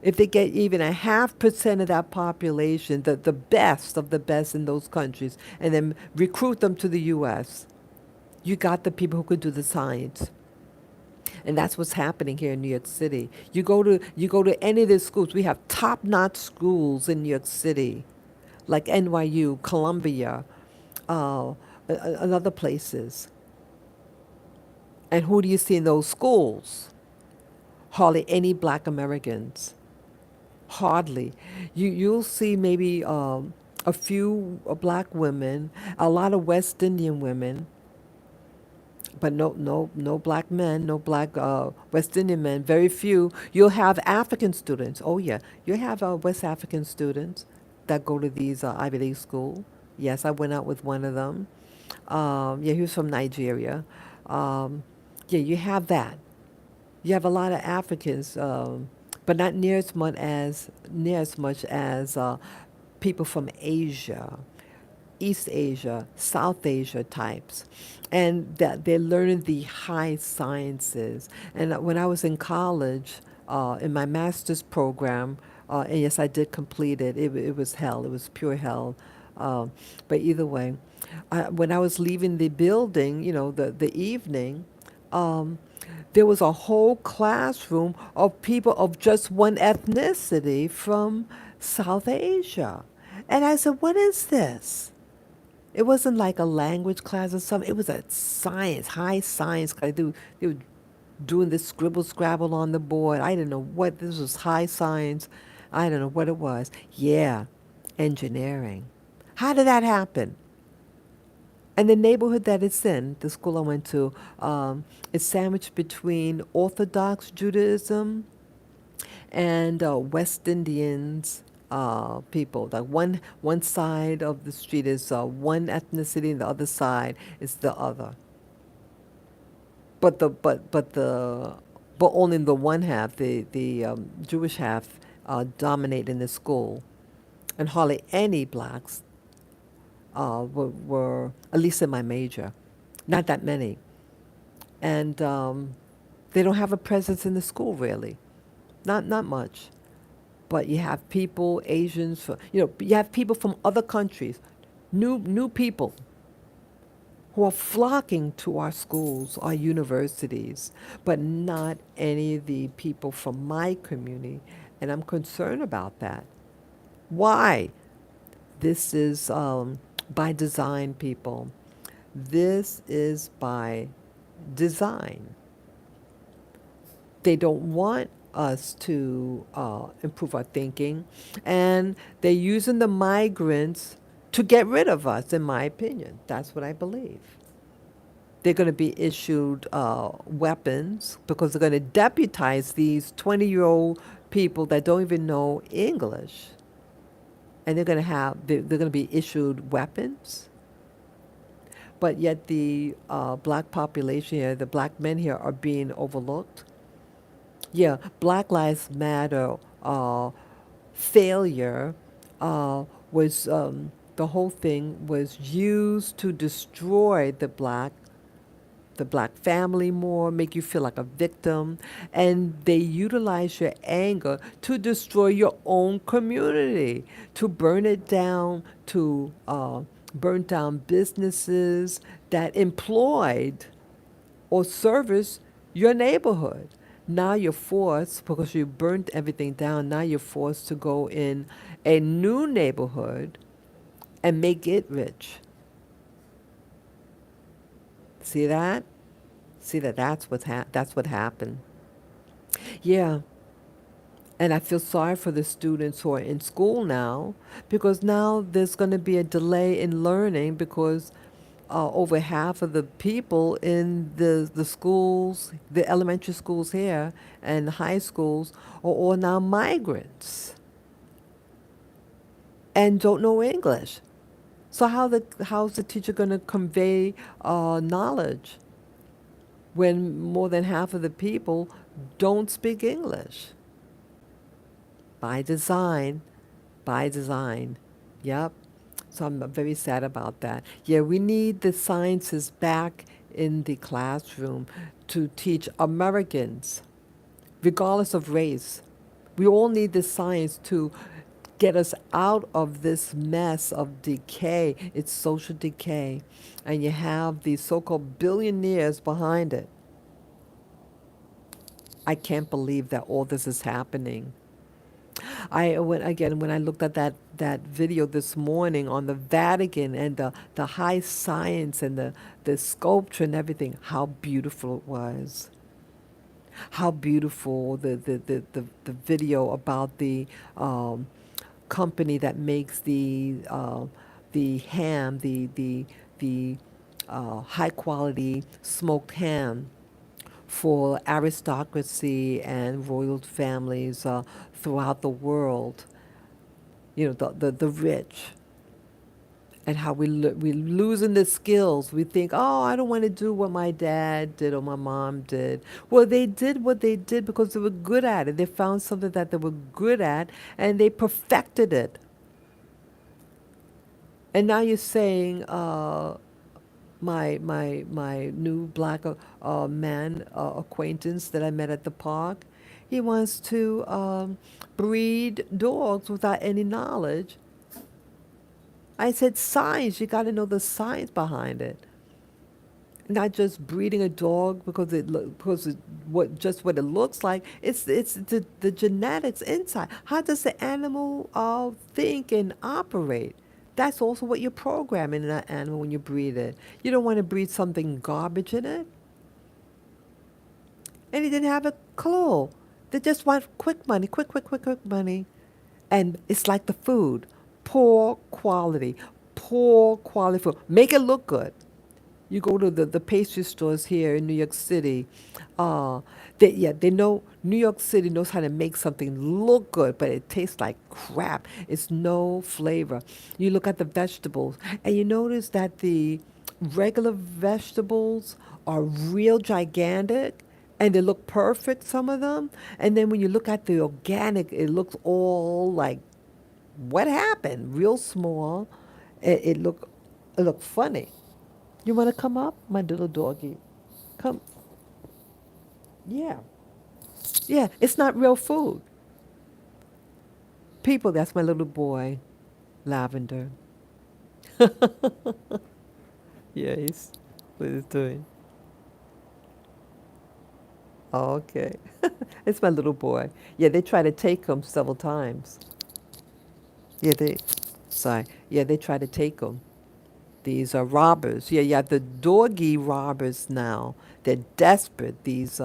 If they get even a 0.5% of that population, the best of the best in those countries, and then recruit them to the U.S., you got the people who could do the science. And that's what's happening here in New York City. You go to any of the schools. We have top-notch schools in New York City, like NYU, Columbia, and other places. And who do you see in those schools? Hardly any black Americans. Hardly. You'll see maybe a few black women, a lot of West Indian women, but no black men, no black West Indian men. Very few. You'll have African students. Oh yeah, you have West African students. that go to these Ivy League school. Yes, I went out with one of them. Yeah, he was from Nigeria. Um, yeah, you have that. You have a lot of Africans, but not near as much as people from Asia, East Asia, South Asia types, and that they're learning the high sciences. And when I was in college, in my master's program, and yes, I did complete it. It was hell. It was pure hell. Um, but either way, when I was leaving the building, the evening, um, there was a whole classroom of people of just one ethnicity from South Asia. And I said, what is this? It wasn't like a language class or something. It was a science, high science class. They were doing this scribble scrabble on the board. I didn't know what this was. High science. I don't know what it was. Yeah, engineering. How did that happen? And the neighborhood that it's in, the school I went to, is sandwiched between Orthodox Judaism and West Indians people. Like one side of the street is one ethnicity, and the other side is the other. But only the one half, the Jewish half, dominate in the school, and hardly any blacks were at least in my major, not that many, and they don't have a presence in the school really, not much. But you have people, Asians, you have people from other countries, new people who are flocking to our schools, our universities, but not any of the people from my community. And I'm concerned about that. Why? This is by design, people. This is by design. They don't want us to improve our thinking, and they're using the migrants to get rid of us, in my opinion. That's what I believe. They're going to be issued weapons because they're going to deputize these 20-year-old people that don't even know English. And they're going to be issued weapons. But yet the black population here, the black men here, are being overlooked. Yeah, Black Lives Matter failure was the whole thing was used to destroy the black family more, make you feel like a victim, and they utilize your anger to destroy your own community, to burn it down, to burn down businesses that employed or service your neighborhood. Now you're forced, because you burnt everything down, now you're forced to go in a new neighborhood and make it rich. See that? See that that's what happened. Yeah, and I feel sorry for the students who are in school now, because now there's going to be a delay in learning because over half of the people in the schools, the elementary schools here and high schools, are all now migrants and don't know English. So how's the teacher going to convey knowledge when more than half of the people don't speak English? By design, by design. Yep. So I'm very sad about that. Yeah, we need the sciences back in the classroom to teach Americans, regardless of race. We all need the science to get us out of this mess of decay. It's social decay. And you have these so called billionaires behind it. I can't believe that all this is happening. When I looked at that video this morning on the Vatican and the high science and the sculpture and everything, how beautiful it was. How beautiful the video about the company that makes the ham, the high quality smoked ham for aristocracy and royal families throughout the world. the rich, and how we losing the skills. We think, oh, I don't want to do what my dad did or my mom did. Well, they did what they did because they were good at it. They found something that they were good at, and they perfected it. And now you're saying, my new black man acquaintance that I met at the park, he wants to breed dogs without any knowledge. I said, science. You got to know the science behind it. Not just breeding a dog because what it looks like. It's the genetics inside. How does the animal think and operate? That's also what you're programming in that animal when you breed it. You don't want to breed something garbage in it. And he didn't have a clue. They just want quick money, quick money. And it's like the food, poor quality food. Make it look good. You go to the pastry stores here in New York City. Uh, they know New York City knows how to make something look good, but it tastes like crap. It's no flavor. You look at the vegetables, and you notice that the regular vegetables are real gigantic, and they look perfect, some of them. And then when you look at the organic, it looks all like, what happened? Real small. It looked funny. You want to come up, my little doggy? Come. Yeah. Yeah, it's not real food. People, that's my little boy, Lavender. Yeah, he's what he's doing. Oh, okay. It's my little boy. Yeah, they try to take him several times. Yeah, sorry. Yeah, they try to take him. These are robbers. Yeah, yeah, the doggy robbers now. They're desperate. These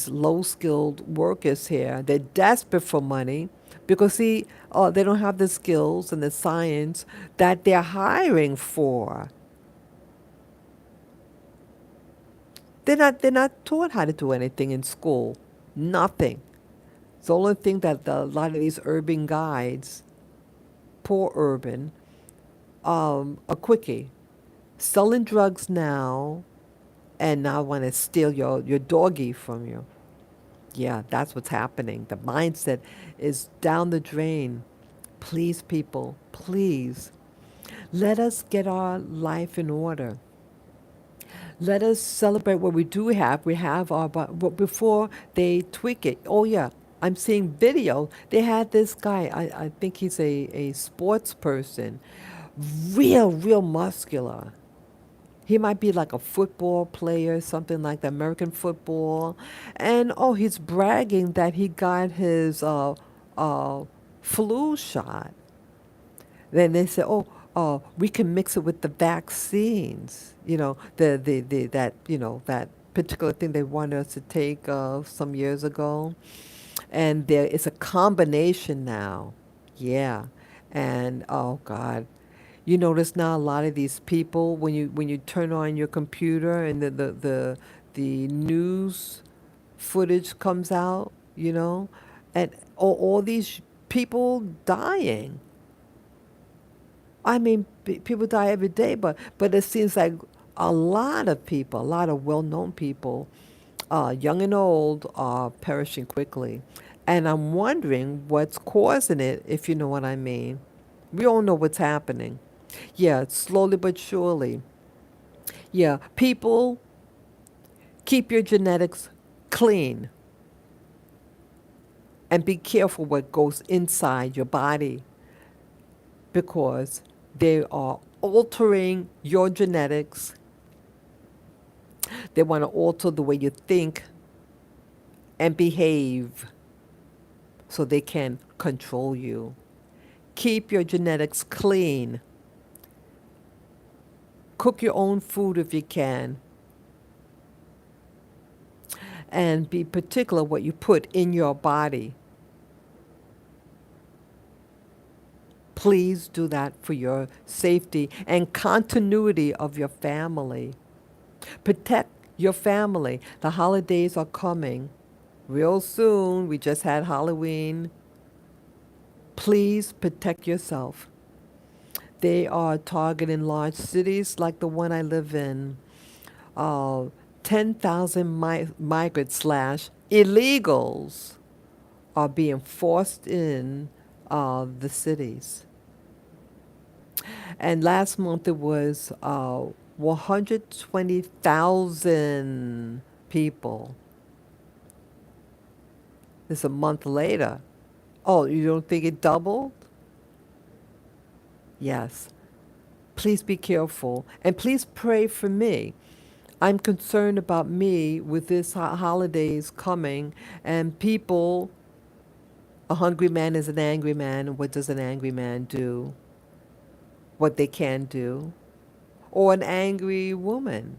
low-skilled workers here. They're desperate for money because see, they don't have the skills and the science that they're hiring for. They're not taught how to do anything in school. Nothing. It's the only thing that a lot of these urban guides, poor urban, a quickie, selling drugs now, and now want to steal your doggy from you. Yeah, that's what's happening. The mindset is down the drain. Please, people, please, let us get our life in order. Let us celebrate what we do have. We have our, but before they tweak it. Oh, yeah, I'm seeing video. They had this guy, I think he's a sports person, real muscular. He might be like a football player, something like the American football. And oh, he's bragging that he got his uh, flu shot. Then they say, oh, we can mix it with the vaccines. That particular thing they wanted us to take some years ago. And there it's a combination now. Yeah. And oh God, you notice now a lot of these people when you turn on your computer and the news footage comes out, and all these people dying. I mean, people die every day, but it seems like a lot of people, a lot of well-known people, young and old, are perishing quickly. And I'm wondering what's causing it, if you know what I mean. We all know what's happening. Yeah, slowly but surely. Yeah, people, keep your genetics clean and be careful what goes inside your body because they are altering your genetics. They want to alter the way you think and behave so they can control you. Keep your genetics clean. Cook your own food if you can. And be particular what you put in your body. Please do that for your safety and continuity of your family. Protect your family. The holidays are coming real soon. We just had Halloween. Please protect yourself. They are targeting large cities like the one I live in. Uh, 10,000 migrants slash illegals are being forced in the cities. And last month it was 120,000 people. It's a month later. Oh, you don't think it doubled? Yes. Please be careful. And please pray for me. I'm concerned about me with this holidays coming and people. A hungry man is an angry man. And what does an angry man do? What they can do. Or an angry woman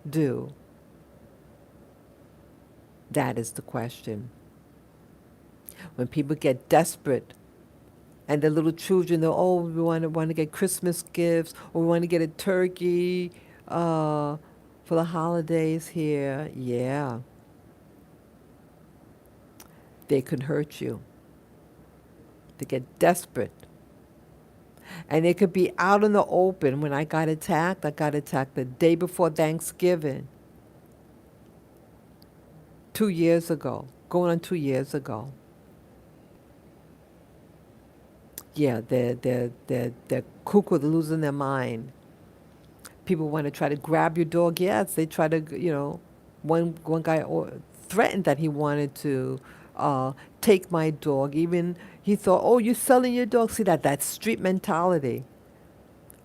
do? That is the question. When people get desperate and the little children, they're, oh, we want to get Christmas gifts or we want to get a turkey for the holidays here. Yeah, they can hurt you. They get desperate. And they could be out in the open. When I got attacked the day before Thanksgiving, 2 years ago, going on 2 years ago. Yeah, they're cuckoo, they're losing their mind. People want to try to grab your dog. Yes, they try to, one guy threatened that he wanted to uh, take my dog. Even he thought, oh, you're selling your dog. See that street mentality.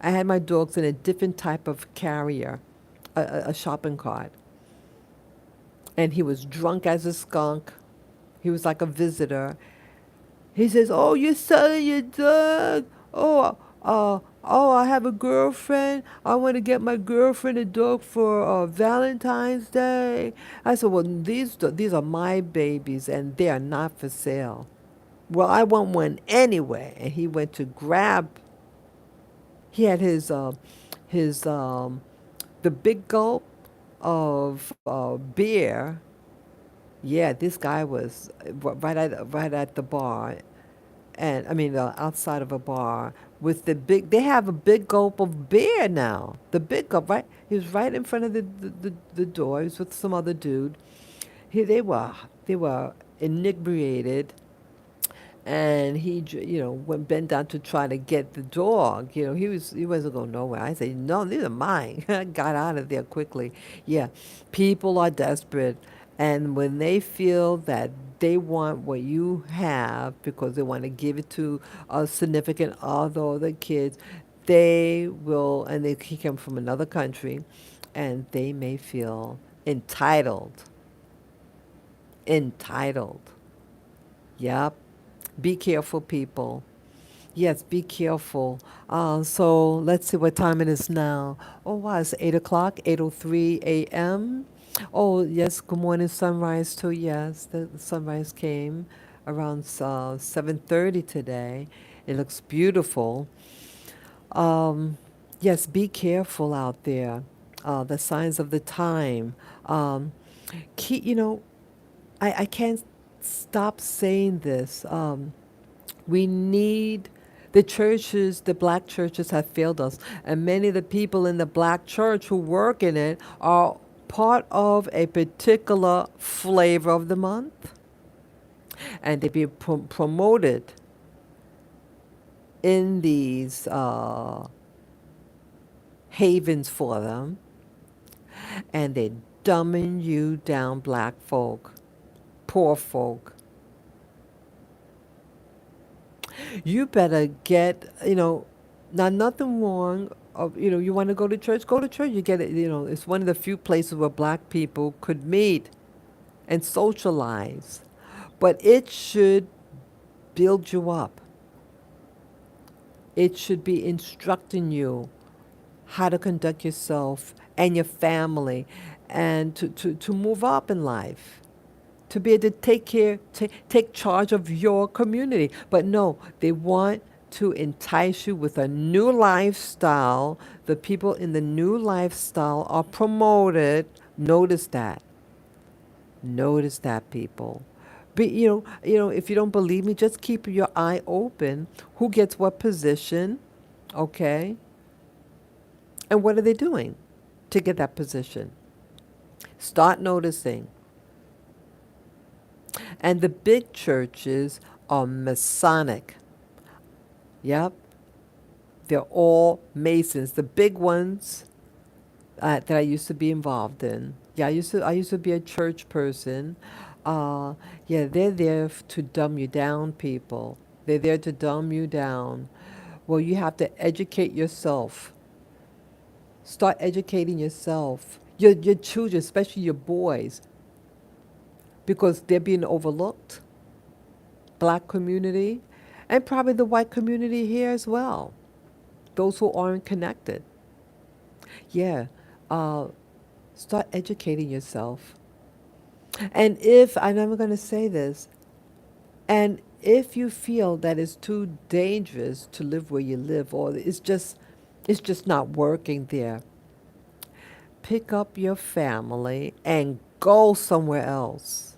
I had my dogs in a different type of carrier, a shopping cart. And he was drunk as a skunk. He was like a visitor. He says, "Oh, you're selling your dog? Oh, I have a girlfriend. I want to get my girlfriend a dog for Valentine's Day." I said, "Well, these are my babies, and they are not for sale." Well, I want one anyway. And he went to grab. He had his the big gulp of beer. Yeah, this guy was right at the bar, and I mean outside of a bar with the big. They have a big gulp of beer now. The big gulp, right? He was right in front of the door. He was with some other dude. They were inebriated, and went bent down to try to get the dog. He wasn't going nowhere. I said, no, these are mine. I got out of there quickly. Yeah, people are desperate, and when they feel that they want what you have because they want to give it to a significant other or the kids, they will, and he come from another country, and they may feel entitled. Entitled. Yep. Be careful, people. Yes, be careful. So let's see what time it is now. Oh, wow, it's 8 o'clock, 8:03 a.m. Oh, yes, good morning, sunrise too. Yes, the sunrise came around 7:30 today. It looks beautiful. Um, yes, be careful out there. The signs of the time. Um, keep, I can't stop saying this. We need the churches, the black churches have failed us. And many of the people in the black church who work in it are part of a particular flavor of the month. And they be promoted in these havens for them. And they're dumbing you down, black folk, poor folk. You better get, now nothing wrong. You want to go to church. You get it. It's one of the few places where black people could meet and socialize. But it should build you up. It should be instructing you how to conduct yourself and your family and to move up in life, to be able to take charge of your community. But no, they want to entice you with a new lifestyle. The people in the new lifestyle are promoted. Notice that. Notice that, people. If you don't believe me, just keep your eye open. Who gets what position? Okay. And what are they doing to get that position? Start noticing. And the big churches are Masonic. Yep. They're all Masons. The big ones that I used to be involved in. Yeah, I used to be a church person. Uh, yeah, they're there to dumb you down, people. They're there to dumb you down. Well, you have to educate yourself. Start educating yourself. Your children, especially your boys, because they're being overlooked. Black community, and probably the white community here as well. Those who aren't connected. Yeah. Uh, Start educating yourself. And if, and I'm going to say this, and if you feel that it's too dangerous to live where you live, or it's just not working there, pick up your family and go somewhere else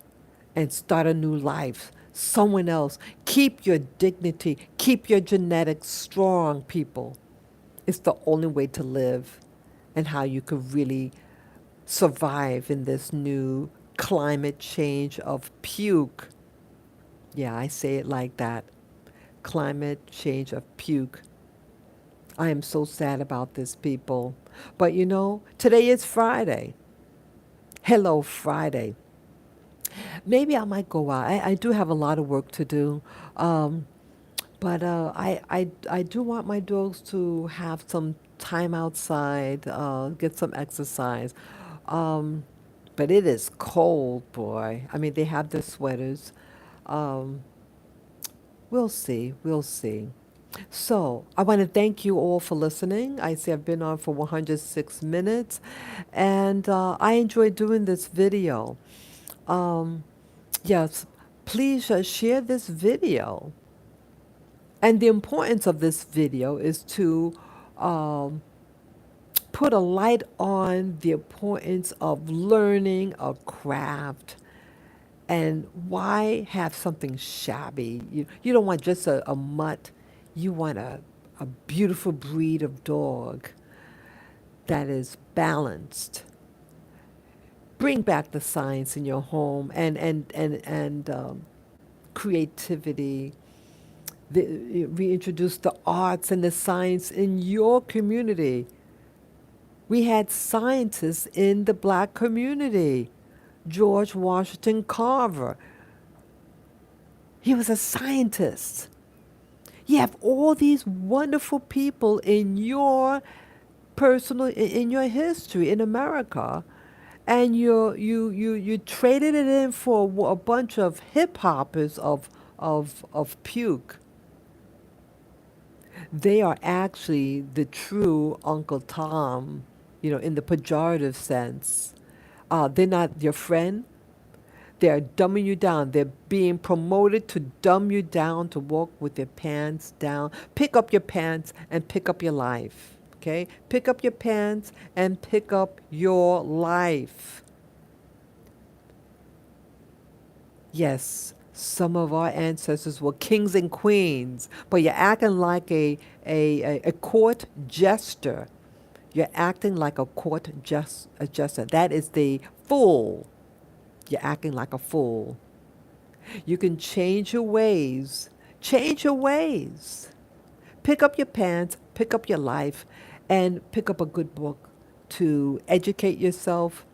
and start a new life. Someone else. Keep your dignity. Keep your genetics strong, people. It's the only way to live and how you could really survive in this new climate change of puke. Yeah, I say it like that. Climate change of puke. I am so sad about this, people. But today is Friday. Hello, Friday. Maybe I might go out. I do have a lot of work to do. Um, but I do want my dogs to have some time outside, get some exercise. Um, but it is cold, boy. I mean, they have their sweaters. Um, we'll see. We'll see. So, I want to thank you all for listening. I see I've been on for 106 minutes, and I enjoyed doing this video. Um, yes, please share this video. And the importance of this video is to um, put a light on the importance of learning a craft. And why have something shabby? You don't want just a mutt. You want a beautiful breed of dog that is balanced. Bring back the science in your home and creativity. Reintroduce the arts and the science in your community. We had scientists in the black community. George Washington Carver. He was a scientist. You have all these wonderful people in your in your history in America, and you traded it in for a bunch of hip hoppers of puke. They are actually the true Uncle Tom, in the pejorative sense. They're not your friend. They're dumbing you down. They're being promoted to dumb you down, to walk with your pants down. Pick up your pants and pick up your life. Okay? Pick up your pants and pick up your life. Yes, some of our ancestors were kings and queens, but you're acting like a court jester. You're acting like a a jester. That is the fool. You're acting like a fool. You can change your ways. Change your ways. Pick up your pants, pick up your life, and pick up a good book to educate yourself.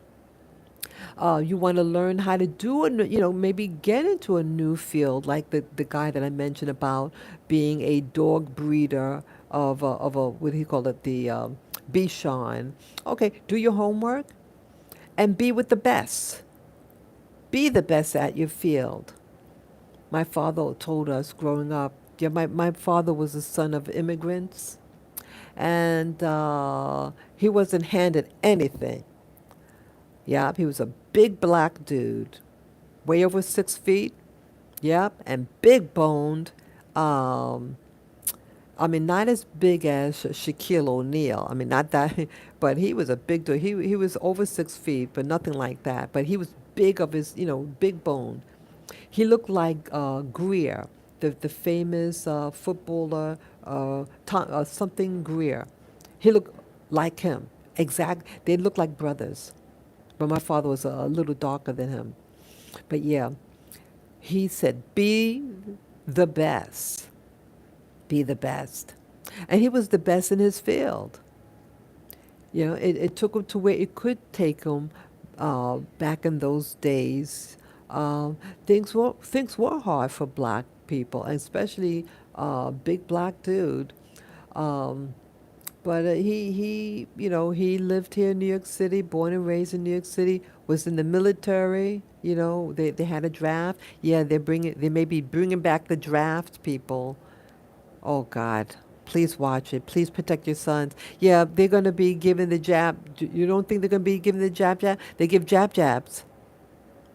You want to learn how to do it, maybe get into a new field, like the guy that I mentioned about being a dog breeder what do you call it, the Bichon. Okay, do your homework and be with the best. Be the best at your field. My father told us growing up, yeah, my father was the son of immigrants, and he wasn't handed anything. Yep, he was a big black dude, way over 6 feet. Yep, and big boned. Um, I mean, not as big as Shaquille O'Neal. I mean, not that, but he was a big dude. He was over 6 feet, but nothing like that. But he was big of his, big bone. He looked like Greer, the famous footballer, something Greer. He looked like him. Exact. They looked like brothers. But my father was a little darker than him. But yeah, he said, be the best. Be the best. And he was the best in his field. You know, it took him to where it could take him back in those days. Things were hard for black people, especially big black dude. Um, but he lived here in New York City, born and raised in New York City, was in the military. They had a draft. Yeah, they may be bringing back the draft people. Oh God, please watch it. Please protect your sons. Yeah, they're going to be giving the jab. You don't think they're going to be giving the jab? They give jabs.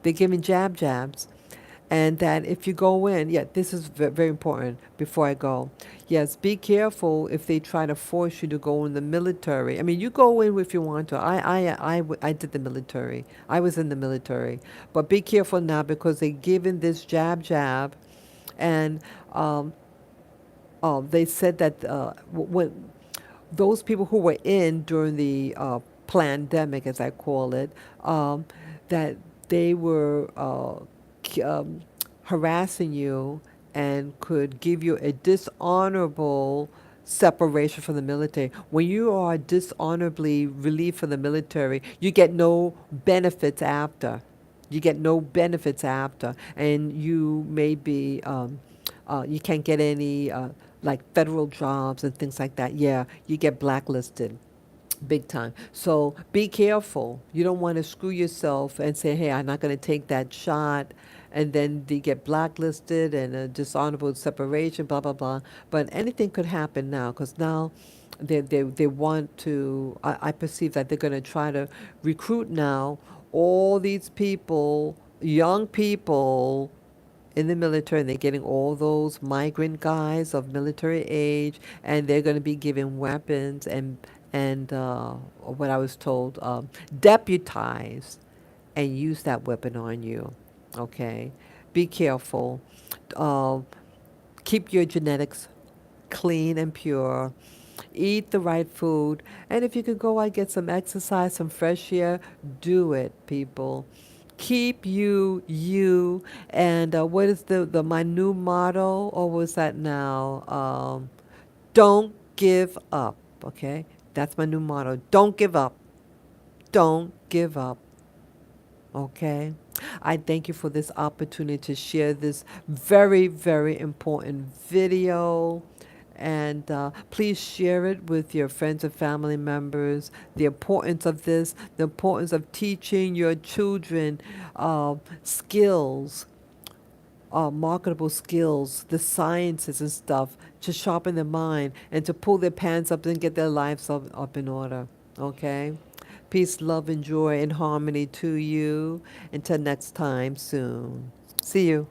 They're giving jabs. And that if you go in, yeah, this is very important before I go. Yes, be careful if they try to force you to go in the military. I mean, you go in if you want to. I did the military. I was in the military. But be careful now because they're giving this jab. And um, they said that when those people who were in during the pandemic, as I call it, that they were harassing you and could give you a dishonorable separation from the military. When you are dishonorably relieved from the military, you get no benefits after. You get no benefits after, and you may be you can't get any like federal jobs and things like that. Yeah, you get blacklisted big time. So be careful. You don't want to screw yourself and say, hey, I'm not going to take that shot. And then they get blacklisted and a dishonorable separation, blah, blah, blah. But anything could happen now because now they want to, I perceive that they're going to try to recruit now all these people, young people in the military, and they're getting all those migrant guys of military age, and they're going to be given weapons and what I was told, deputize and use that weapon on you. Okay, be careful. Uh, Keep your genetics clean and pure. Eat the right food, and if you could go out get some exercise, some fresh air, do it, people. Keep you. And what is the my new motto? Or was that now? Don't give up. Okay, that's my new motto. Don't give up. Don't give up. Okay. I thank you for this opportunity to share this very, very important video. And please share it with your friends and family members. The importance of this, the importance of teaching your children skills, marketable skills, the sciences and stuff to sharpen their mind and to pull their pants up and get their lives up in order. Okay? Peace, love, and joy and harmony to you. Until next time soon. See you.